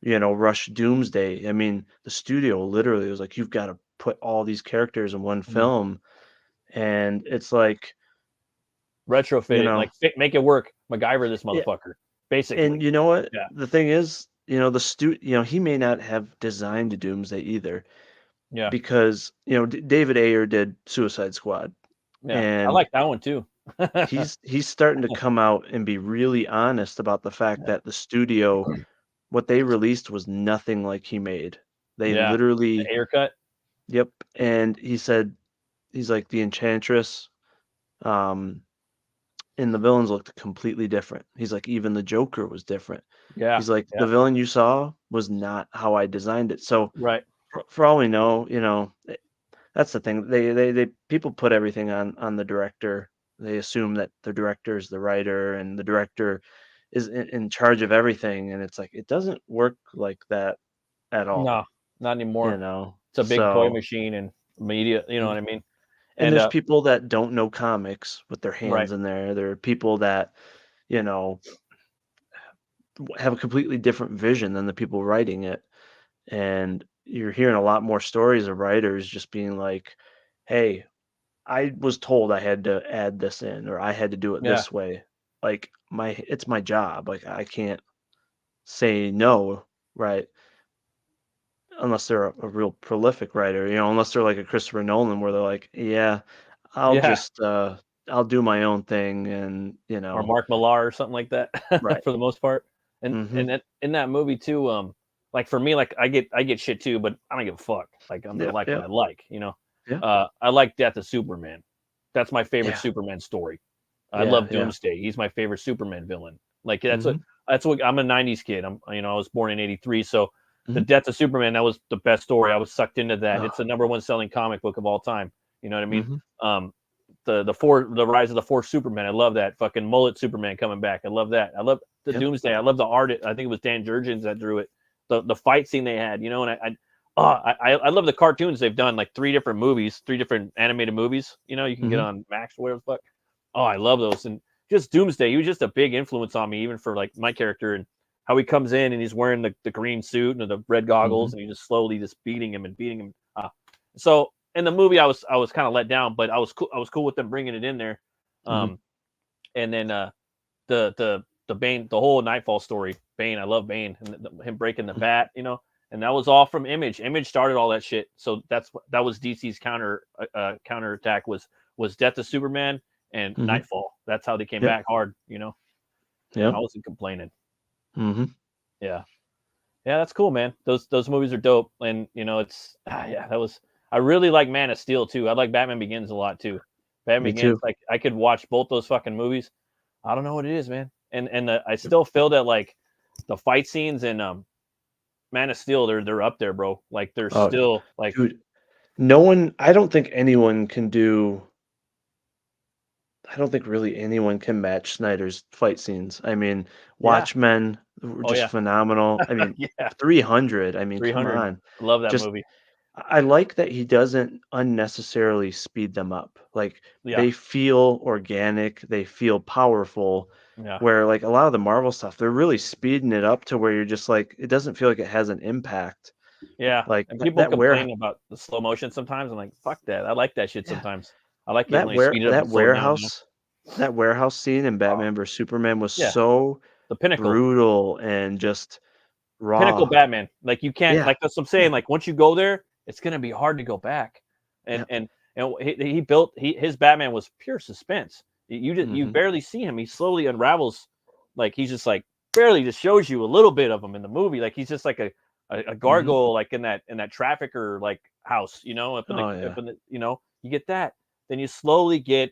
rushed Doomsday. I mean, the studio literally was like, "You've got to put all these characters in one film, and it's like, retrofit you it, know, like make it work. MacGyver this yeah. motherfucker, And basically. you know what? Yeah, The thing is, he may not have designed Doomsday either, yeah, because David Ayer did Suicide Squad, yeah. I and like that one too. he's starting to come out and be really honest about the fact that the studio, what they released was nothing like he made. They Yeah, the literally, haircut. yep. And he said, he's like, the Enchantress, um, and the villains looked completely different. He's like, even the Joker was different. Yeah, He's like, yeah, the villain you saw was not how I designed it. So right. for all we know, that's the thing. They people put everything on the director. They assume that the director is the writer and the director is in charge of everything, and it's like it doesn't work like that at No, all. not anymore. It's a big toy So, machine and media. You know mm, what I mean? and And there's people that don't know comics with their right. hands in there. There are people that you know have a completely different vision than the people writing it. And you're hearing a lot more stories of writers just being like, "Hey, I was told I had to add this in, or I had to do it Yeah, this way. Like it's my job. Like I can't say no, right? Unless they're a real prolific writer, unless they're like a Christopher Nolan, where they're like, yeah, I'll yeah. just I'll do my own thing, and Or Mark Millar or something like that right. for the most part. And Mm-hmm. in that movie too, like for me, like I get shit too, but I don't give a fuck. Like I'm gonna Yep. like what I Yep. like, you know. Yeah. I like Death of Superman. That's my favorite Yeah. Superman story. I Yeah. love Yeah. Doomsday. He's my favorite Superman villain. Like Mm-hmm. that's what I'm a '90s kid. I was born in '83, so the Mm-hmm. Death of Superman, that was the best story. I was sucked into that. Oh. It's the number one selling comic book of all time. You know what I mean? Mm-hmm. Um, the rise of the fourth Superman. I love that fucking mullet Superman coming back. I love that. I love the Yep. Doomsday. I love the art. I think it was Dan Jurgens that drew it. The fight scene they had, and I love the cartoons they've done, like 3 different movies, 3 different animated movies. You can get Mm-hmm. on Max or whatever the fuck. Oh, I love those. And just Doomsday, he was just a big influence on me, even for like my character and how he comes in and he's wearing the green suit and the red Mm-hmm. goggles and he just slowly just beating him and beating him. So in the movie, I was kind of let down, but I was cool with them bringing it in there. Mm-hmm. Um, and then the Bane, the whole Nightfall story, Bane, I love Bane and him breaking the bat, and that was all from Image. Image started all that shit, so that was DC's counterattack was Death of Superman and Mm-hmm. Nightfall. That's how they came Yep. back hard, I Yep. wasn't complaining. Mm-hmm. Yeah, yeah, that's cool, man. Those movies are dope, and it's yeah, that was. I really like Man of Steel too. I like Batman Begins a lot too. Batman Me Begins, too. like I could watch both those fucking movies. I don't know what it is, man. And I still feel that like the fight scenes in Man of Steel, they're up there, bro. Like they're Oh, still like dude. No one, I don't think anyone can do, I don't think really anyone can match Snyder's fight scenes. I mean, yeah. Watchmen were Oh just yeah. phenomenal. I mean, Yeah. 300, I mean, come 300. on. I love that Just, movie. I like that he doesn't unnecessarily speed them up. Like, Yeah. they feel organic, they feel powerful, Yeah. where like a lot of the Marvel stuff, they're really speeding it up to where you're just like, it doesn't feel like it has an impact. Yeah. Like And that, people that ware complain about the slow motion sometimes. I'm like, fuck that. I like that shit yeah, sometimes. I like it when they speed it up that and slow it down. warehouse that warehouse scene in Oh, Batman vs Superman was yeah. so The pinnacle. brutal and just Pinnacle raw. Batman. Like you can't, Yeah, like that's what I'm yeah. saying. Like once you go there, it's gonna be hard to go back. And Yep. and and he built his Batman was pure suspense. You Mhm. barely see him. He slowly unravels. Like he's just like barely just shows you a little bit of him in the movie. Like he's just like a Mhm. gargoyle, like in that trafficker like house, up in the Oh yeah. you get that. Then you slowly get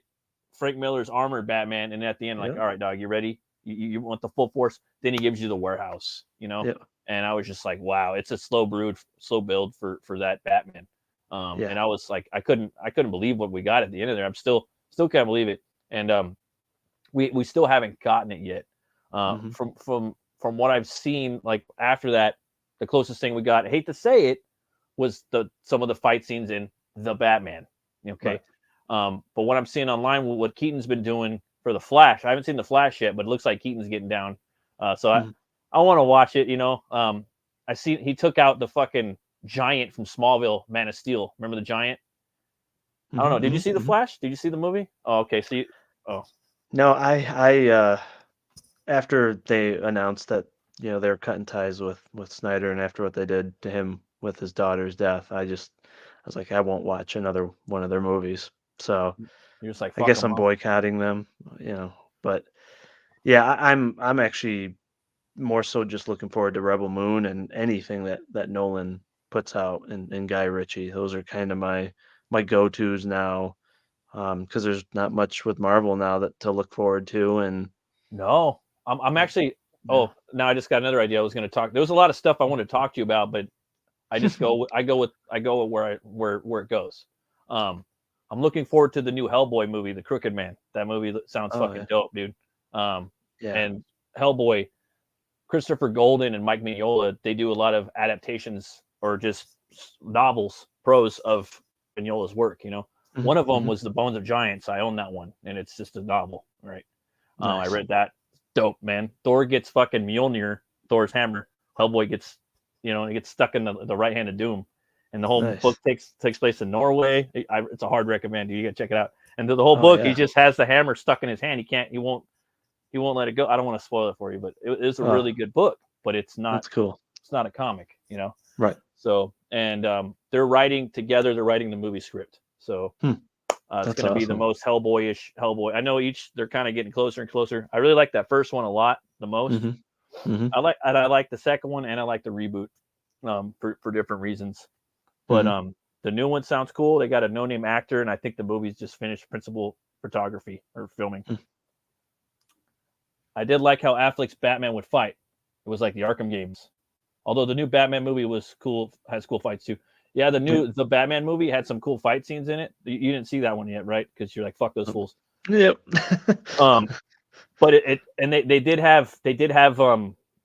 Frank Miller's armored Batman, and at the end, like, Yep. all right, dog, you ready? You want the full force? Then he gives you the warehouse. Yep. And I was just like, wow, it's a slow build for that Batman. Yeah. And I was like, I couldn't believe what we got at the end of there. I'm still can't believe it. And we still haven't gotten it yet. Mhm. From what I've seen, like after that, the closest thing we got, I hate to say it, was some of the fight scenes in the Batman. Okay. Right. But what I'm seeing online, what Keaton's been doing for the Flash, I haven't seen the Flash yet, but it looks like Keaton's getting down. So Mhm. I want to watch it. I see he took out giant from Smallville, Man of Steel. Remember the giant? I don't know. Did you see the Flash? Did you see the movie? Oh, okay. So No, I after they announced that they're cutting ties with Snyder, and after what they did to him with his daughter's death, I was like, I won't watch another one of their movies. So you're just like, I fuck guess them I'm up. boycotting them, But yeah, I'm actually more so just looking forward to Rebel Moon and anything that Nolan puts out, and Guy Ritchie. Those are kind of my go-tos now, because there's not much with Marvel now that to look forward to. And No, I'm actually. yeah. Oh, now I just got another idea. I was going to talk. There was a lot of stuff I wanted to talk to you about, but I just go. I go with where it goes. I'm looking forward to the new Hellboy movie, The Crooked Man. That movie sounds Oh, fucking yeah. dope, dude. Yeah. And Hellboy, Christopher Golden and Mike Mignola, they do a lot of adaptations or just novels, prose of Mignola's work. One of them was The Bones of Giants. I own that one, and it's just a novel, right? I Nice. read that. Dope, man. Thor gets fucking Mjolnir, Thor's hammer. Hellboy gets, he gets stuck in the right hand of doom, and the whole Nice. book takes place in Norway. It's a hard recommend. You gotta check it out. And the whole Oh, book, he yeah. just has the hammer stuck in his hand. He won't let it go. I don't want to spoil it for you, but it is a really good book. But it's not. That's cool. It's not a comic, Right. So, and they're writing together. They're writing the movie script. So. It's going to be the most Hellboy-ish Hellboy. I know they're kind of getting closer and closer. I really like that first one a lot, the most. I like the second one, and I like the reboot for different reasons. But the new one sounds cool. They got a no-name actor, and I think the movie's just finished principal photography or filming. I did like how Affleck's Batman would fight. It was like the Arkham games. Although the new Batman movie was cool, has cool fights too. Yeah, the Batman movie had some cool fight scenes in it. You didn't see that one yet, right? Because you're like, fuck those fools. Yep. But they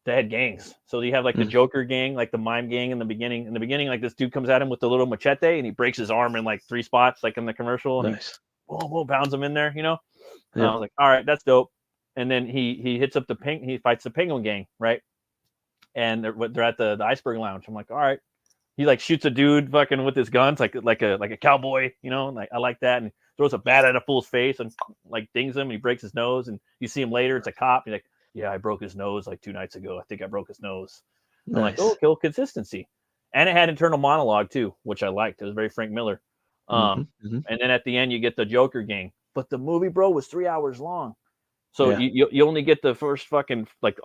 had gangs. So you have like the Joker gang, like the mime gang in the beginning. In the beginning, like this dude comes at him with the little machete and he breaks his arm in like 3 spots, like in the commercial. And nice. He boom, pounds him in there, Yep. I was like, all right, that's dope. And then he hits up he fights the Penguin gang, right? And they're at the iceberg lounge. I'm like, all right. He like shoots a dude fucking with his guns, like a cowboy, like I like that. And throws a bat at a fool's face and like dings him. And he breaks his nose, and you see him later. It's a cop. He's like, yeah, I broke his nose like 2 nights ago. I think I broke his nose. Nice. I'm like, oh, cool, consistency. And it had internal monologue too, which I liked. It was very Frank Miller. And then at the end you get the Joker gang. But the movie, bro, was 3 hours long. So you only get the first fucking like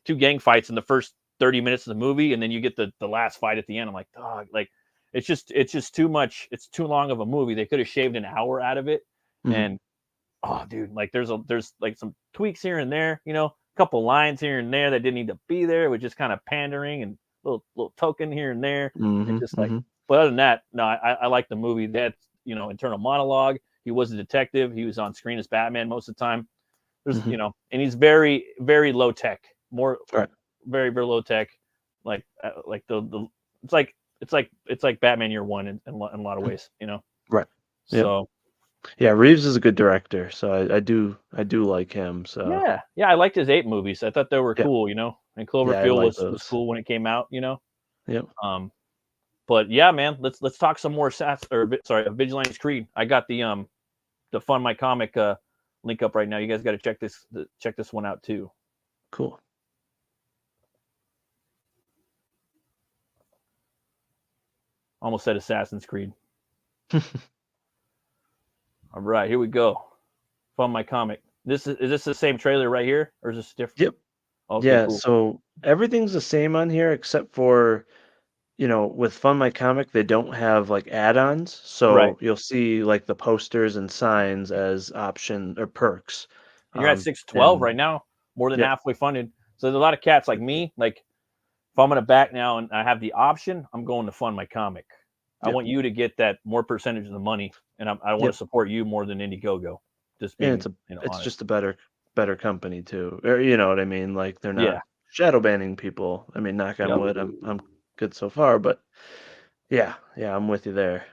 2 gang fights in the first 30 minutes of the movie, and then you get the last fight at the end. I'm like, dog, like it's just too much. It's too long of a movie. They could have shaved an hour out of it. And oh, dude, like there's like some tweaks here and there, a couple lines here and there that didn't need to be there. It was just kind of pandering and little token here and there. And just like, but other than that, no, I like the movie. That internal monologue. He was a detective. He was on screen as Batman most of the time. There's and he's very, very low tech. More right. Very, very low tech, like the it's like Batman Year One in a lot of ways, Right. So yeah, Reeves is a good director, so I do like him. So yeah, I liked his Ape movies. I thought they were cool, and Cloverfield was cool when it came out, Yep. But yeah, man, let's talk some more Vigilantes Creed. I got the FundmyComic link up right now. You guys got to check this one out too. Cool. Almost said Assassin's Creed. All right, here we go. FundmyComic. Is this the same trailer right here, or is this different? Yep. Okay, yeah. cool. So everything's the same on here except for, with FundmyComic, they don't have like add-ons. So you'll see like the posters and signs as option or perks. You're at 612 right now, more than halfway funded. So there's a lot of cats like me. Like if I'm gonna back now and I have the option, I'm going to FundmyComic. I want you to get that more percentage of the money, and I want to support you more than Indiegogo. Just being, it's just a better company too, or you know what I mean? Like they're not shadow banning people. I mean, knock on wood, I'm good so far, but yeah, I'm with you there.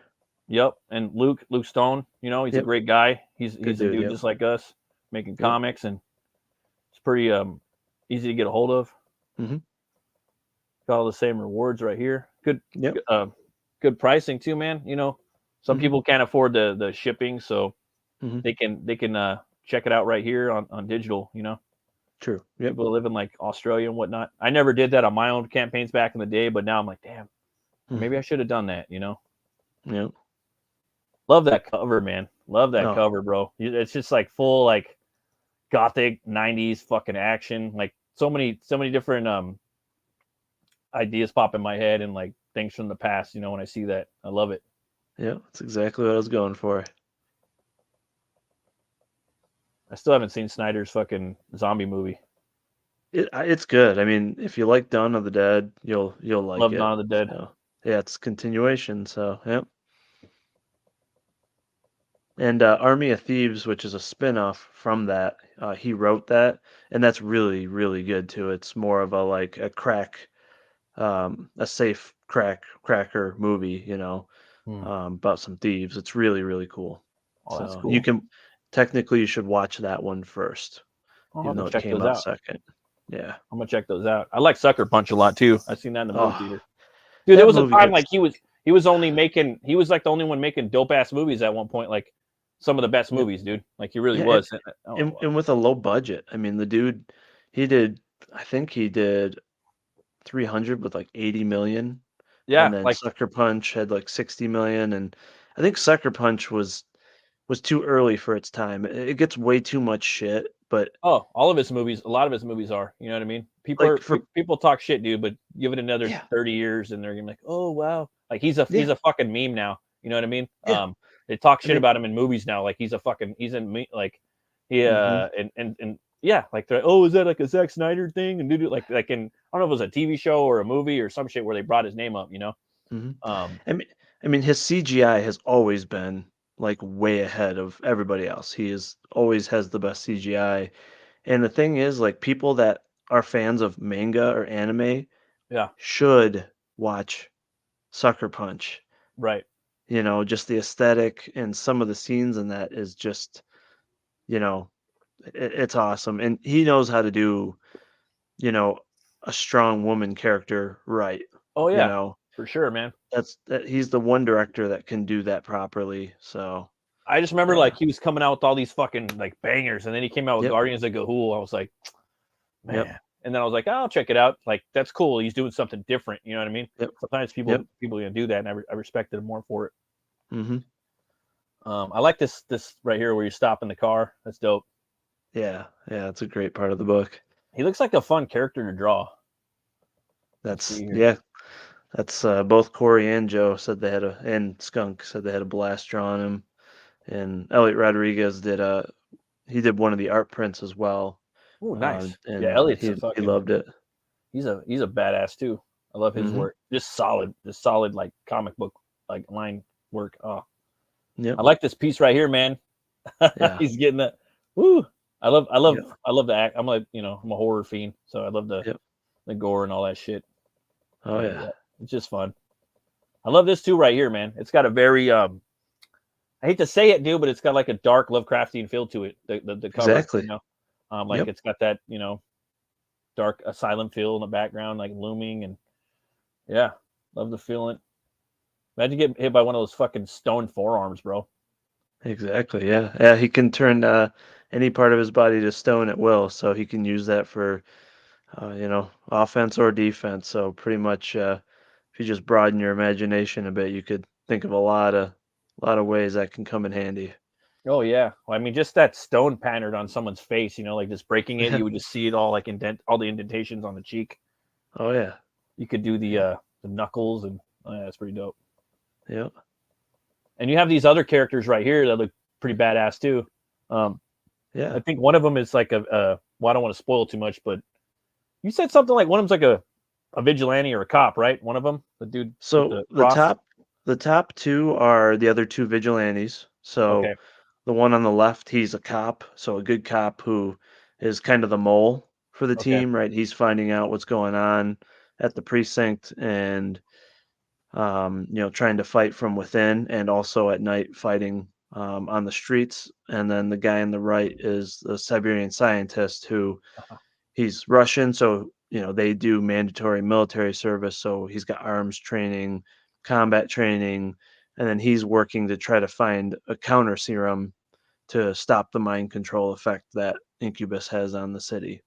Yep, and Luke Stone, he's a great guy. He's a dude just like us, making comics, and it's pretty easy to get a hold of. Got all the same rewards right here. good, Yep. good pricing too, man. You know, some Mhm. people can't afford the shipping, so Mhm. they can check it out right here on digital. You know, True. Yep. people live in like Australia and whatnot. I never did that on my own campaigns back in the day, but now I'm like, damn, Mhm. maybe I should have done that. You know, Yep. love that cover, man. Love that Oh, cover, bro. It's just like full like gothic '90s fucking action. Like so many different ideas pop in my head and like things from the past. You know, when I see that, I love it. yeah, that's exactly what I was going for. I still haven't seen Snyder's fucking zombie movie. It's good. I mean, if you like Dawn of the Dead, you'll like Love it. Dawn of the Dead. So yeah, it's continuation. So yep. And Army of Thieves, which is a spin-off from that, he wrote that, and that's really, really good too. It's more of a like a safe cracker movie, Hmm. about some thieves. It's really, really cool. Oh, that's So you cool. can technically you should watch that one first, I'll have even to though it check came those out out. second. Yeah. I'm gonna check those out. I like Sucker Punch a lot too. I seen that in the movie Oh, theater. Dude, there that was a movie time hits. like he was like the only one making dope ass movies at one point, like some of the best Yep. movies, dude. Like he really Yeah, was. and with a low budget. I mean, the dude, he did. I think he did 300 with like 80 million, and Yeah, then like Sucker Punch had like 60 million, and I think Sucker Punch was too early for its time. It gets way too much shit, but all of his movies, a lot of his movies are. You know what I mean? like for People talk shit, dude, but give it another yeah, 30 years and they're gonna be like, oh wow, like he's yeah, a fucking meme now. You know what I mean? yeah. They talk I shit mean, about him in movies now, like he's in me like he hmm and yeah, like they're oh is that like a Zack Snyder thing and dude like in I don't know if it was a TV show or a movie or some shit where they brought his name up. You know? hmm Um, I mean, his CGI has always been like way ahead of everybody else. He is always has the best CGI. And the thing is, like people that are fans of manga or anime yeah, should watch Sucker Punch. right. Just the aesthetic and some of the scenes in that is just, you know, it's awesome. And he knows how to do, you know, a strong woman character right. Oh You yeah, know, for sure, man. he's the one director that can do that properly. So I just remember yeah. like he was coming out with all these fucking like bangers, and then he came out with Yep. Guardians of Gahul. I was like, Yep. man. And then I was like, oh, I'll check it out. Like that's cool. He's doing something different. You know what I mean? Yep. Sometimes Yep. people are gonna do that, and I respected him more for it. hmm I like this right here where you stop in the car. That's dope. Yeah. Yeah. It's a great part of the book. He looks like a fun character to draw. Let's That's see here. yeah. That's both Corey and Joe said they had and Skunk said they had a blast drawing him. And Elliot Rodriguez he did one of the art prints as well, Oh, nice. Yeah, and Elliot's a he fucking loved it. he's a badass too. I love his hmm work. Just solid like comic book like line work. Oh, Yep. I like this piece right here, man. Yeah. He's getting that. Woo! Yep. I love the act. I'm like, I'm a horror fiend, so I love Yep. the gore and all that shit. Oh Yeah, yeah. it's just fun. I love this too right here, man. It's got a very I hate to say it, dude, but it's got like a dark Lovecraftian feel to it. The cover, Exactly. like Yep. it's got that dark asylum feel in the background, like looming, and yeah, love the feeling. Imagine getting hit by one of those fucking stone forearms, bro. Exactly. Yeah. Yeah. He can turn any part of his body to stone at will, so he can use that for offense or defense. So pretty much, if you just broaden your imagination a bit, you could think of a lot of ways that can come in handy. Oh yeah. Well, I mean, just that stone pattern on someone's face, like just breaking it, Yeah. you would just see it all like all the indentations on the cheek. Oh yeah. You could do Yeah. the knuckles, and yeah, that's pretty dope. Yep. And you have these other characters right here that look pretty badass too. Um, I Yeah. think one of them is like well, I don't want to spoil too much, but you said something like one of them's like a vigilante or a cop, right? One of them, the dude with So the the cross. top two are the other two vigilantes. So Okay, the one on the left, he's a cop, so a good cop who is kind of the mole for the okay, team, right? He's finding out what's going on at the precinct and trying to fight from within and also at night fighting on the streets. And then the guy on the right is the Siberian scientist who he's Russian, so they do mandatory military service, so he's got arms training, combat training, and then he's working to try to find a counter serum to stop the mind control effect that Incubus has on the city.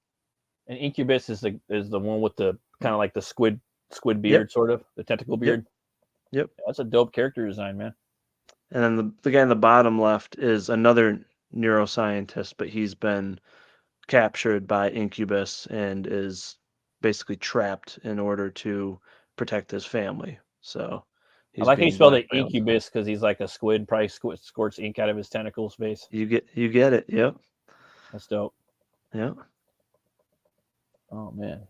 And Incubus is the one with the kind of like the squid beard, Yep. sort of the tentacle beard. Yep. Yeah, that's a dope character design, man. And then the guy in the bottom left is another neuroscientist, but he's been captured by Incubus and is basically trapped in order to protect his family. So I like how you being spelled it blackmailed. Incubus because he's like a squid, probably squirts ink out of his tentacles face. You get it. Yep. That's dope. Yep. Oh man,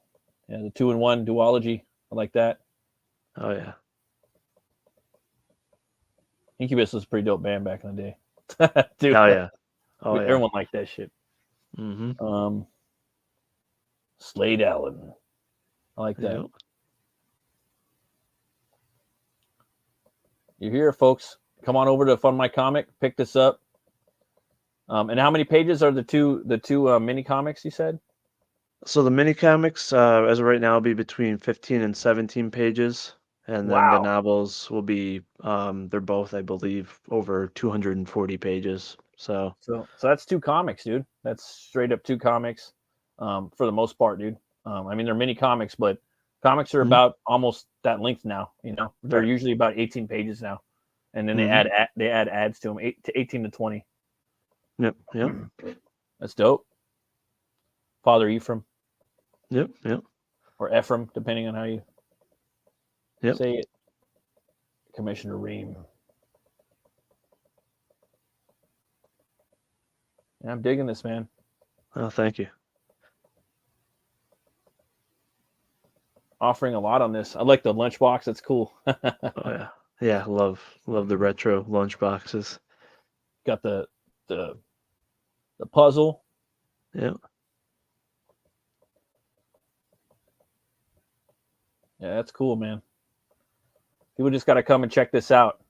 yeah, the 2-in-1 duology. I like that. Oh yeah. Incubus was a pretty dope band back in the day. Dude, Oh yeah. Oh yeah. everyone liked that shit. Mm-hmm. Slade Allen. I like that. Yep. You're here, folks. Come on over to FundmyComic. Pick this up. And how many pages are the two mini comics you said? So the mini comics, as of right now, will be between 15 and 17 pages, and then the Wow. novels will be, they're both, I believe, over 240 pages. So that's 2 comics, dude. That's straight up 2 comics, for the most part, dude. I mean, they're mini comics, but comics are about almost that length now. They're usually about 18 pages now, and then they add ads to them, 18 to 20. Yep. That's dope. Father Ephraim. Yep. Or Ephraim, depending on how you say it. Commissioner Ream. Yeah, I'm digging this, man. Oh, thank you. Offering a lot on this. I like the lunchbox. That's cool. Oh yeah. Love the retro lunch boxes. Got the puzzle. Yep. Yeah, that's cool, man. People just got to come and check this out.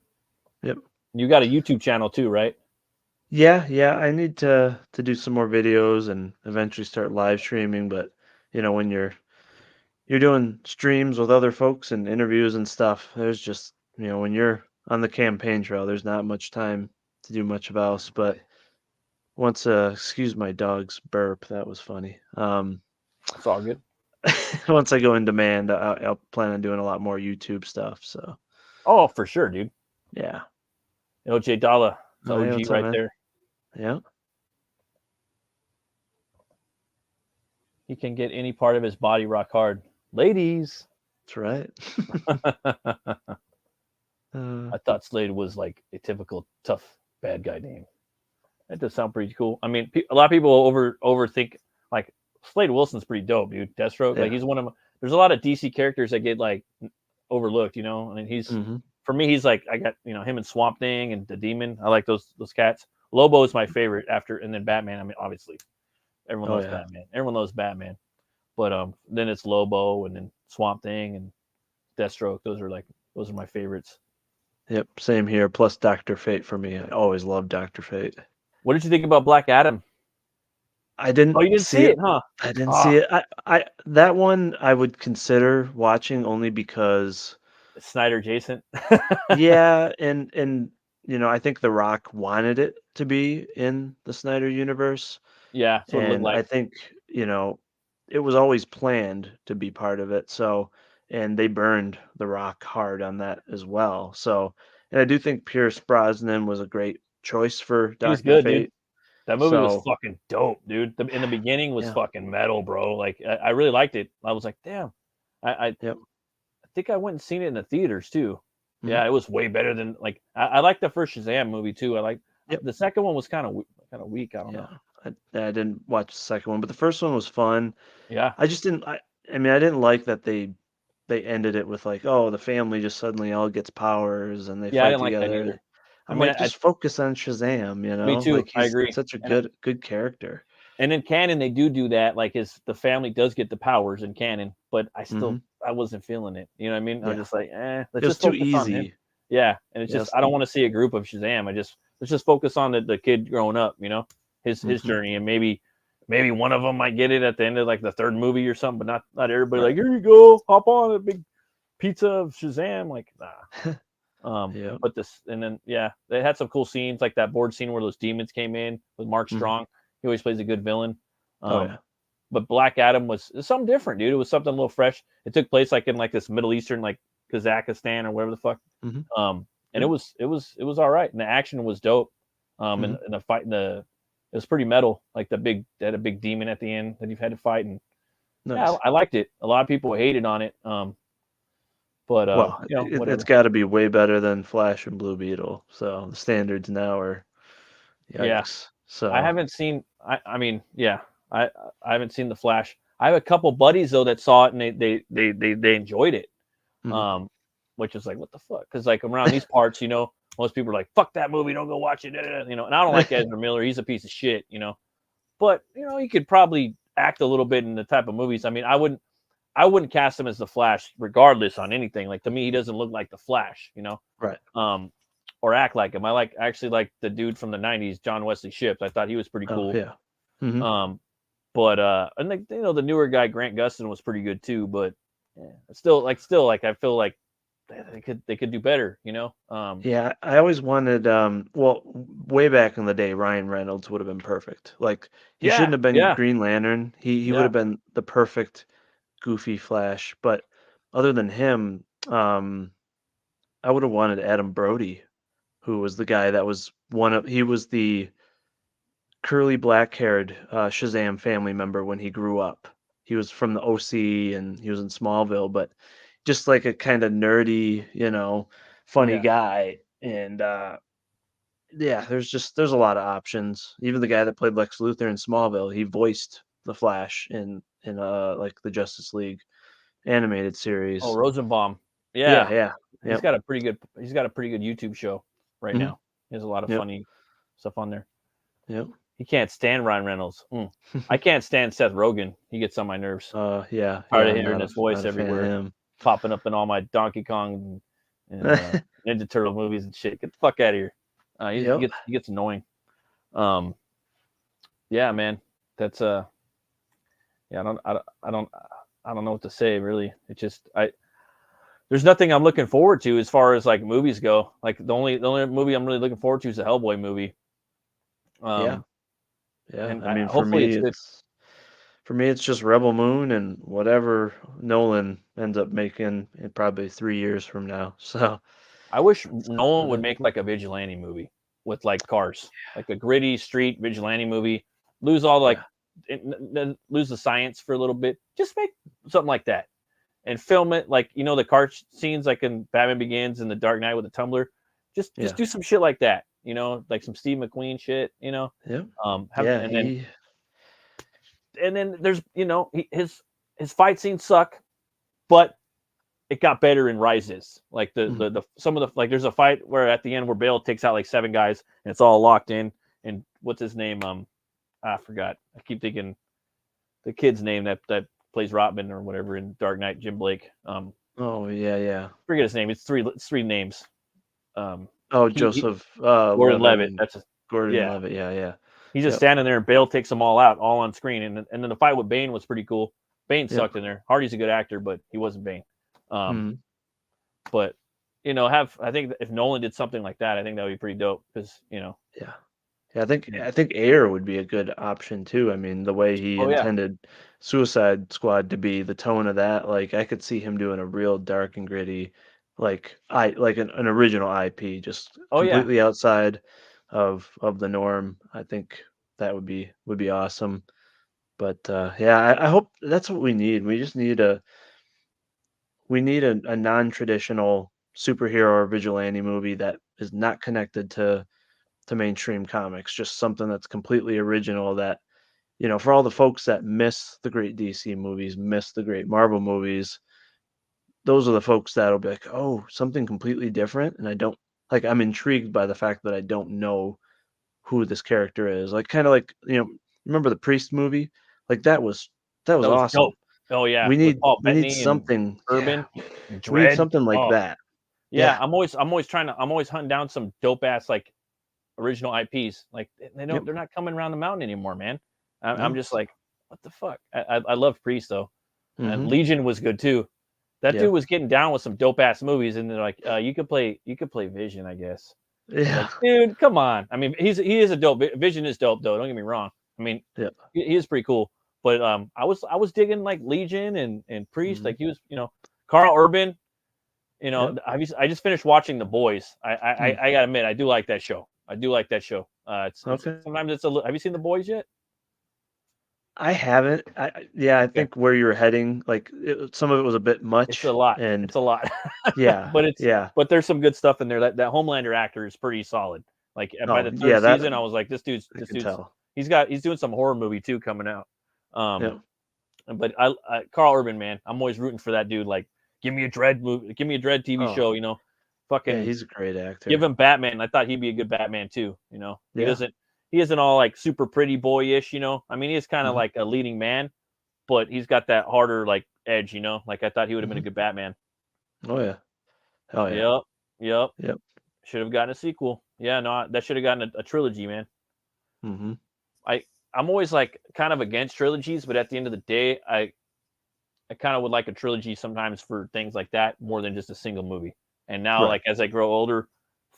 Yep. You got a YouTube channel too, right? Yeah. I need to do some more videos and eventually start live streaming. But when you're doing streams with other folks and interviews and stuff, there's just when you're on the campaign trail, there's not much time to do much else. But once, excuse my dog's burp, that was funny. It's all good. Once I go in demand, I'll plan on doing a lot more YouTube stuff. So. Oh, for sure, dude. Yeah. OJ Dalla, the Hey, OG what's up, right man? there. Yeah. He can get any part of his body rock hard. Ladies. That's right. I thought Slade was like a typical tough bad guy name. That does sound pretty cool. I mean, a lot of people overthink, like, Slade Wilson's pretty dope, dude. Deathstroke, like, he's one of them. There's a lot of DC characters that get like overlooked, I mean, he's for me, he's like, I got him and Swamp Thing and the Demon. I like those cats. Lobo is my favorite and then Batman. I mean, obviously, everyone knows Batman. Everyone knows Batman, but then it's Lobo and then Swamp Thing and Deathstroke. Those are my favorites. Yep, same here. Plus Dr. Fate for me. I always loved Dr. Fate. What did you think about Black Adam? I didn't. Oh, you didn't see it, huh? I didn't see it. I that one I would consider watching only because Snyder adjacent. yeah, and I think The Rock wanted it to be in the Snyder universe. Yeah, that's what it looked And like. I think it was always planned to be part of it. So, and they burned The Rock hard on that as well. So, and I do think Pierce Brosnan was a great choice for He was Dr. good, Fate. dude. That movie was fucking dope, dude. In the beginning was fucking metal, bro. Like, I really liked it. I was like, damn. I think I went and seen it in the theaters too. Yeah, it was way better than like I like the first Shazam movie too. I like the second one was kind of weak. I don't know. I didn't watch the second one, but the first one was fun. Yeah. I just didn't. I mean, I didn't like that they ended it with like, oh, the family just suddenly all gets powers and they I fight didn't together. like that either. I'm like, just focus on Shazam, Me too. Like, I he's agree. such a good character. And in canon, they do that. Like, the family does get the powers in canon, but I wasn't feeling it. You know what I mean? I was just like, let's just too focus on him. easy. Yeah, and it's just I don't want to see a group of Shazam. Let's just focus on the kid growing up. His journey, and maybe maybe one of them might get it at the end of like the third movie or something, but not everybody. Right. Like, here you go, hop on a big pizza of Shazam. Like, nah. Yeah. But this, and then they had some cool scenes, like that board scene where those demons came in with Mark Strong. He always plays a good villain. Oh yeah. But Black Adam was something different, dude. It was something a little fresh. It took place like in like this Middle Eastern, like Kazakhstan or whatever the fuck. And it was all right, and the action was dope. And the fight, it was pretty metal. Like they had a big demon at the end that you've had to fight, and Nice. I liked it. A lot of people hated on it. But Well, you know, it's got to be way better than Flash and Blue Beetle. So the standards now are yikes. Yeah. So I haven't seen. I mean, I haven't seen the Flash. I have a couple buddies though that saw it and they enjoyed it. Which is like, what the fuck? Because like around these parts, you know, most people are like, fuck that movie, don't go watch it. You know, and I don't like Ezra Miller. He's a piece of shit, you know. But you know, he could probably act a little bit in the type of movies. I mean, I wouldn't cast him as the Flash regardless on anything. Like to me, he doesn't look like the Flash, you know. Right. Or act like him. I actually like the dude from the '90s, John Wesley Shipp. I thought he was pretty cool. Yeah. But and like, you know, the newer guy Grant Gustin was pretty good too. But still I feel like they could do better, you know. Yeah, I always wanted well, way back in the day, Ryan Reynolds would have been perfect. Like he shouldn't have been Green Lantern. He would have been the perfect goofy Flash. But other than him, I would have wanted Adam Brody, who was the guy that was he was the curly black-haired Shazam family member when he grew up. He was from the OC and he was in Smallville, but just like a kind of nerdy, you know, funny guy. And there's a lot of options. Even the guy that played Lex Luthor in Smallville, he voiced the Flash in like the Justice League animated series. Oh, Rosenbaum. Yeah. He's got a pretty good YouTube show right now. He has a lot of funny stuff on there. Yep. He can't stand Ryan Reynolds. I can't stand Seth Rogen. He gets on my nerves. Tired of hearing his voice everywhere, popping up in all my Donkey Kong and Ninja Turtle movies and shit. Get the fuck out of here. He gets annoying. Yeah, man. That's I don't know what to say really. It just there's nothing I'm looking forward to as far as like movies go. Like the only movie I'm really looking forward to is the Hellboy movie. And I mean, for me, it's just Rebel Moon and whatever Nolan ends up making in probably 3 years from now. So I wish Nolan would make like a vigilante movie with like cars, like a gritty street vigilante movie. Lose all lose the science for a little bit. Just make something like that and film it like, you know, the car scenes like in Batman Begins and The Dark Knight with the tumbler. Just do some shit like that. You know, like some Steve McQueen shit, you know? And then there's, you know, his fight scenes suck, but it got better in Rises. Like the some of the, like there's a fight where at the end where Bale takes out like 7 guys and it's all locked in. And what's his name? I forgot. I keep thinking the kid's name that plays Robin or whatever in Dark Knight, Jim Blake. Forget his name. It's three names. Joseph Gordon-Levitt. That's Gordon-Levitt. Yeah. He's just standing there and Bale takes them all out, all on screen. And then the fight with Bane was pretty cool. Bane sucked in there. Hardy's a good actor, but he wasn't Bane. But you know, I think if Nolan did something like that, I think that would be pretty dope because, you know. I think Air would be a good option too. I mean, the way he intended Suicide Squad to be, the tone of that, like I could see him doing a real dark and gritty, like an original IP, just completely outside of the norm. I think that would be awesome. But I hope that's what we need. We just need a non-traditional superhero or vigilante movie that is not connected to mainstream comics, just something that's completely original that, you know, for all the folks that miss the great DC movies, miss the great Marvel movies, those are the folks that'll be like, oh, something completely different. And I'm intrigued by the fact that I don't know who this character is. Like, kind of like, you know, remember the Priest movie? Like that was awesome. Dope. Oh yeah. We need something Urban. We need something like that. Yeah. I'm always hunting down some dope ass like original IPs. Like they're not coming around the mountain anymore, man. I'm just like, what the fuck? I love Priest though, and Mm-hmm. Legion was good too. That Yeah. dude was getting down with some dope ass movies, and they're like, you could play Vision, I guess. I was Yeah. like, dude, come on. I mean, he is a dope. Vision is dope though. Don't get me wrong. I mean, Yeah. he is pretty cool. But I was digging like Legion and Priest. Mm-hmm. Like he was, Carl Urban. Yep. I just finished watching The Boys. Mm. I gotta admit, I do like that show. I do like that show. It's Okay. sometimes it's a little. Have you seen The Boys yet? I haven't. Yeah, I Okay, think where you were heading, like some of it was a bit it's a much, lot. and It's a lot. yeah, but yeah. there's some good stuff in there. That Homelander actor is pretty solid. Like by Oh, the yeah, third that season, I was like, this I can dude's tell. he's doing some horror movie too coming out. Yeah. But Carl Urban, man, I'm always rooting for that dude. Like, give me a Dread movie, give me a Dread TV Oh, show. yeah, Fucking he's a great give actor. him Batman. I thought he'd be a good Batman too. Yeah. He isn't all like super pretty boyish. I mean, he's kind of Hmm. like a leading man, but he's got that harder like edge. Like I thought he would have been a Hmm. good Batman. Oh yeah. Oh yeah. Yep, yep. Yep. Should have gotten a sequel. Yeah, no, that should have gotten a trilogy, man. Hmm. I I'm always like kind of against trilogies, but at the end of the day, I kind of would like a trilogy sometimes for things like that more than just a single movie. And now, Right. like as I grow older,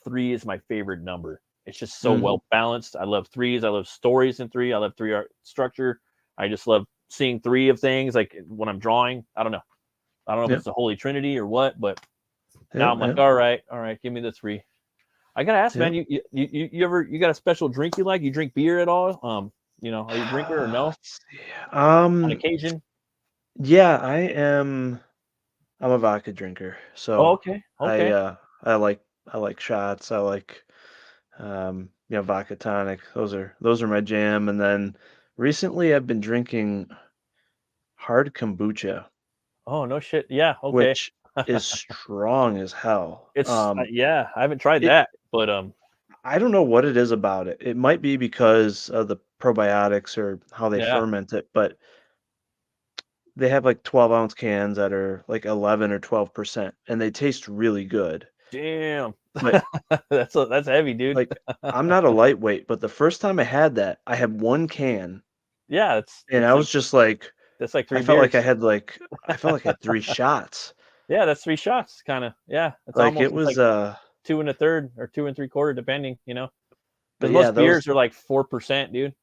3 is my favorite number. It's just so Hmm. well balanced. I love threes. I love stories in 3. I love 3 art structure. I just love seeing 3 of things like when I'm drawing. I don't know. I don't know if Yep. it's the Holy Trinity or what, but now Yep. I'm like, Yep. all right, give me the 3. I gotta ask, man, Yep. you got a special drink you like? You drink beer at all? Are you a drinker or no? Let's see. On occasion? Yeah, I'm a vodka drinker, Oh, so okay, I okay. uh I like shots. I like vodka tonic. Those are my jam. And then recently I've been drinking hard kombucha, Oh, no shit. Yeah, okay. which is strong as hell. Yeah, I haven't tried It that, but I don't know what it is about it. It might be because of the probiotics or how they yeah. ferment it, but they have like 12-ounce cans that are like 11 or 12%, and they taste really good. Damn. But That's heavy, dude. like, I'm not a lightweight, but the first time I had that, I had 1 can, Yeah, and I was just like, that's like I 3 felt like beers. I felt like I had 3 shots. Yeah, that's 3 shots, kinda. Yeah, Like, it it's was, like 2 and a third or 2 and 3/4 depending. but Because yeah, most those beers are like 4%, dude,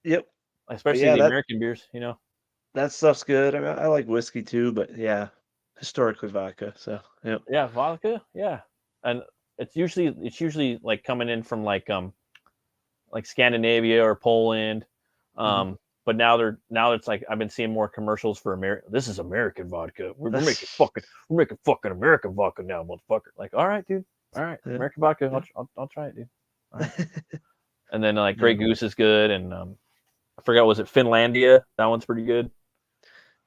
yep. But especially yeah, the American beers. that stuff's good. I mean, I like whiskey too, but yeah, historically vodka, so, yep. Yeah, vodka, yeah, and it's usually, like, coming in from, like Scandinavia or Poland, Mhm. but now it's like I've been seeing more commercials for America. This is American vodka. We're making fucking American vodka now, motherfucker. Like, all right, dude. All right, Yeah, American vodka. yeah. I'll try it, dude. All right. And then like Grey Yeah. Goose is good, and I forgot, was it Finlandia? That one's pretty good.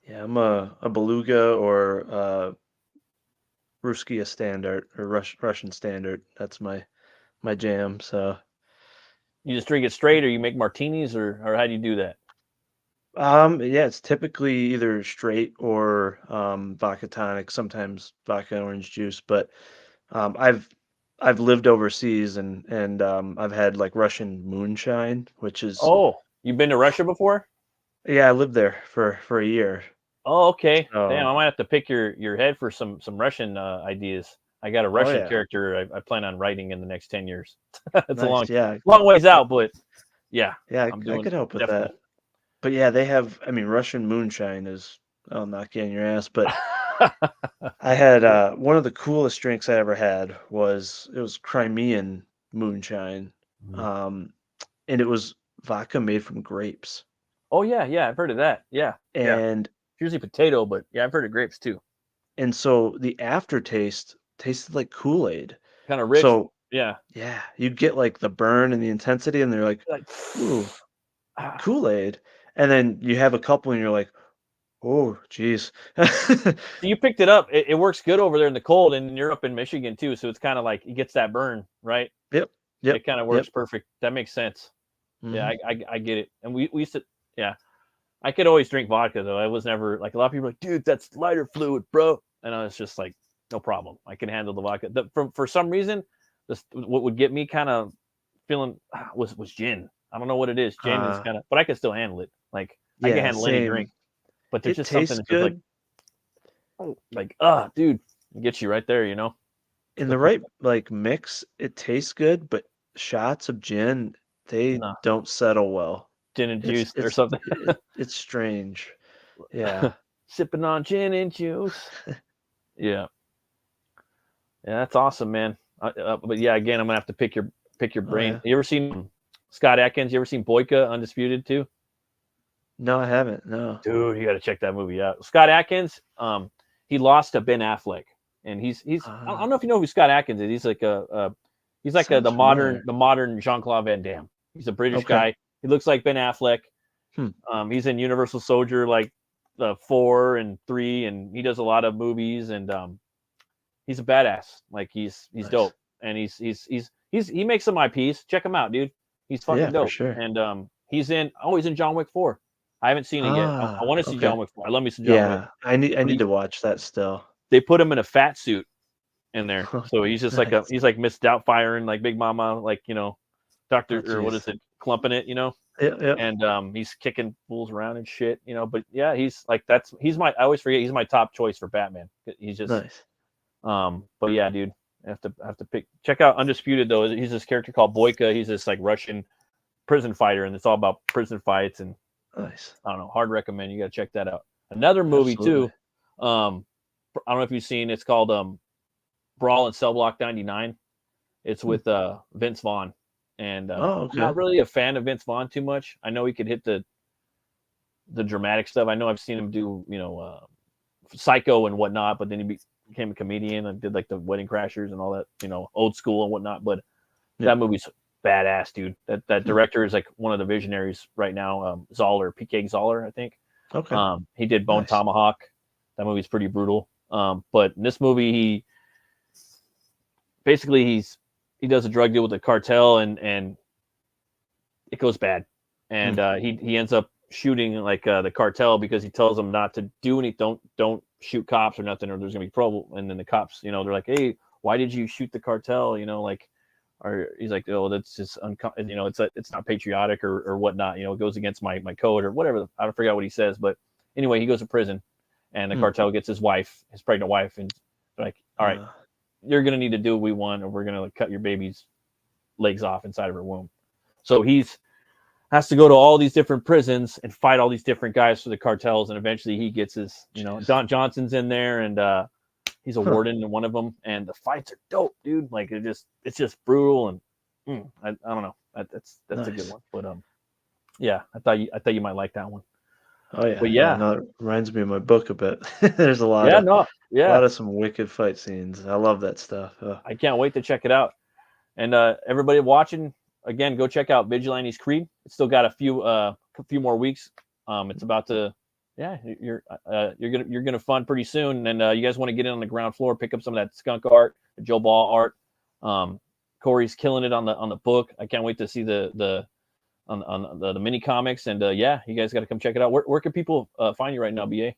Yeah, I'm a Beluga or, Ruskia Standard or Russian Standard. That's my jam, so You just drink it straight, or you make martinis, or how do you do that? Yeah, it's typically either straight or vodka tonic, sometimes vodka orange juice. But I've lived overseas and I've had like Russian moonshine, which is Oh, you've been to Russia before? yeah, I lived there for a year. Oh, okay. Damn, So I might have to pick your head for some Russian ideas. I got a oh Russian yeah, character I plan on writing in the next 10 years. It's a nice. Yeah, long ways I, out, but yeah, yeah, I'm I doing could help with definitely. that. But yeah, they have. I mean, Russian moonshine is I'll knock you on your ass. But I had one of the coolest drinks I ever had was it was Crimean moonshine. Mhm. Um, and it was vodka made from grapes. Oh yeah, yeah, I've heard of that. Yeah, yeah. And It's usually potato, but yeah, I've heard of grapes too. so the aftertaste tasted like Kool-Aid. Kind of rich. So Yeah. yeah, you get like the burn and the intensity, and they're like, Like, ooh, ah. Kool-Aid. And then you have a couple and you're like, oh, geez. So you picked it up. It works good over there in the cold, and you're up in Michigan too, so it's kind of like it gets that burn, right? Yep, yep, It kind of yep. works perfect. That makes sense. Yeah, Hmm. I get it. And we used to, yeah. I could always drink vodka though. I was never like, a lot of people are like, dude, that's lighter fluid, bro. And I was just like, no problem. I can handle the vodka. For some reason, what would get me kind of feeling was gin. I don't know what it is. Gin is kind of, but I can still handle it. Like I can Yeah, handle any drink, same. but there's It just something tastes that's just good like, dude, it gets you right there, you know? in the right like mix. It tastes good, but shots of gin, they No, don't settle well. gin and It's juice or it's something. it's strange. Yeah. Sipping on gin and juice. Yeah, yeah, that's awesome, man. But yeah, again, I'm gonna have to pick your Oh brain. yeah. You ever seen Scott Atkins? You ever seen Boyka Undisputed too? No, I haven't. No. Dude, you got to check that movie out. Scott Atkins, he lost to Ben Affleck, and I don't know if you know who Scott Atkins is. He's like Sounds familiar. the modern Jean-Claude Van Damme. He's a British Okay. guy. He looks like Ben Affleck. Hmm. He's in Universal Soldier like the 4 and 3, and he does a lot of movies, and he's a badass. Like he's Nice. dope, and he makes some IPs. Check him out, dude. He's Yeah, fucking for dope, sure. and he's in John Wick 4. I haven't seen it yet. I Ah, want to see okay. John Wick 4. I love me some John Wick. Yeah, I But need to watch that still. they put him in a fat suit in there, so he's just like Nice. he's like Miss Doubtfire and like Big Mama, like Doctor Oh, or what jeez. is it, clumping it, Yep, yep. and he's kicking fools around and shit, But yeah, he's like he's my I always forget he's my top choice for Batman. He's just Nice. but yeah, dude, I have to check out Undisputed though. He's this character called Boyka. He's this like Russian prison fighter, and it's all about prison fights and Nice. I don't know. Hard recommend. You got to check that out. Another movie Absolutely. too. I don't know if you've seen. It's called Brawl in Cell Block 99. It's Hmm. with Vince Vaughn, and Oh, I'm not okay. really a fan of Vince Vaughn too much. I know he could hit the dramatic stuff. I know I've seen him do Psycho and whatnot, but then he became a comedian and did like the Wedding Crashers and all that, old school and whatnot. But Yeah. that movie's badass, dude. That Hmm. director is like one of the visionaries right now. Zoller, PK Zoller, I think. Okay. He did Bone Nice. Tomahawk. That movie's pretty brutal. But in this movie, he does a drug deal with the cartel, and it goes bad, and he ends up shooting like the cartel because he tells them not to do anything. Don't shoot cops or nothing, or there's gonna be trouble. And then the cops, they're like, hey, why did you shoot the cartel? Or he's like, oh, that's just it's not patriotic or whatnot. It goes against my code or whatever. I don't forget what he says, but anyway, he goes to prison, and the cartel gets his pregnant wife, and they're like, all right, you're gonna need to do what we want, or we're gonna cut your baby's legs off inside of her womb. So he's has to go to all these different prisons and fight all these different guys for the cartels, and eventually he gets his, Don Johnson's in there, and he's a warden in one of them, and the fights are dope, dude. Like it's just brutal, and I don't know. That's nice. A good one, but yeah, I thought you might like that one. Oh yeah, but yeah, no, it reminds me of my book a bit. There's a lot of some wicked fight scenes. I love that stuff. I can't wait to check it out. And everybody watching, again, go check out Vigilantes Creed. It's still got a few more weeks. It's about to, yeah, you're gonna fund pretty soon. And you guys want to get in on the ground floor, pick up some of that skunk art, the Joe Ball art. Corey's killing it on the book. I can't wait to see the mini comics. And yeah, you guys got to come check it out. Where can people find you right now, BA?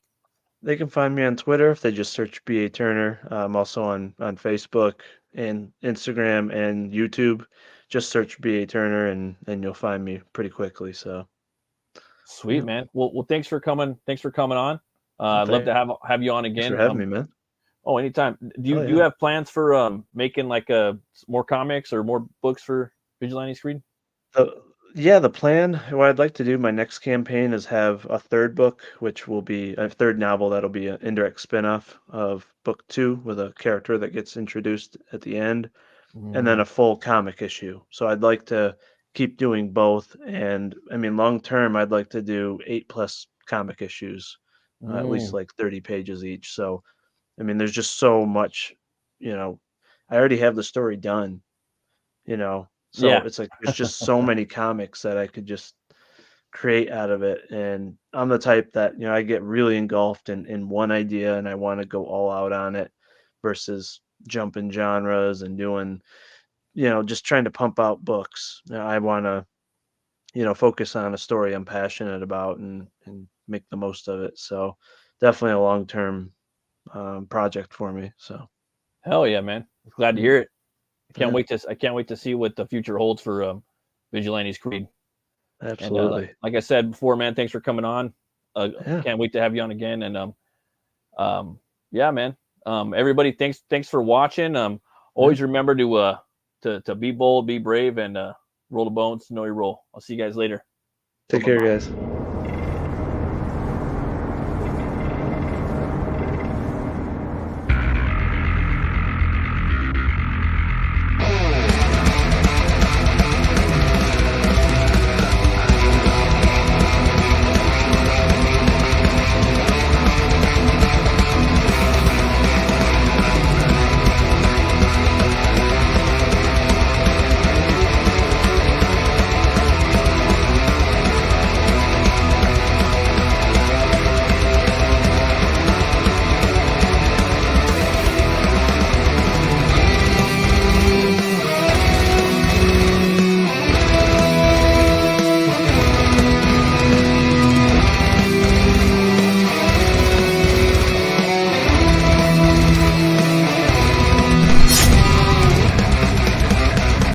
They can find me on Twitter if they just search BA Turner. I'm also on Facebook and Instagram and YouTube. Just search BA Turner and you'll find me pretty quickly. So sweet, man. Well, thanks for coming. Thanks for coming on. I'd love to have you on again. Thanks for having me, man. Oh, anytime. Do you have plans for making like more comics or more books for Vigilantes Creed? Yeah, the plan, what I'd like to do, my next campaign is have a third book, which will be a third novel that'll be an indirect spin-off of book 2 with a character that gets introduced at the end, and then a full comic issue. So I'd like to keep doing both, and I mean, long term, I'd like to do 8+ comic issues, at least like 30 pages each. So, I mean, there's just so much, I already have the story done, so it's like there's just so many comics that I could just create out of it. And I'm the type that, I get really engulfed in one idea and I want to go all out on it versus jumping genres and doing, just trying to pump out books. I want to, focus on a story I'm passionate about and make the most of it. So definitely a long-term project for me. So hell yeah, man. Glad to hear it. I can't wait to see what the future holds for Vigilantes Creed. Absolutely. And like I said before, man, thanks for coming on. Yeah. Can't wait to have you on again. And yeah, man. Everybody, thanks for watching. Always remember to be bold, be brave, and roll the bones, know your role. I'll see you guys later. Take care, guys.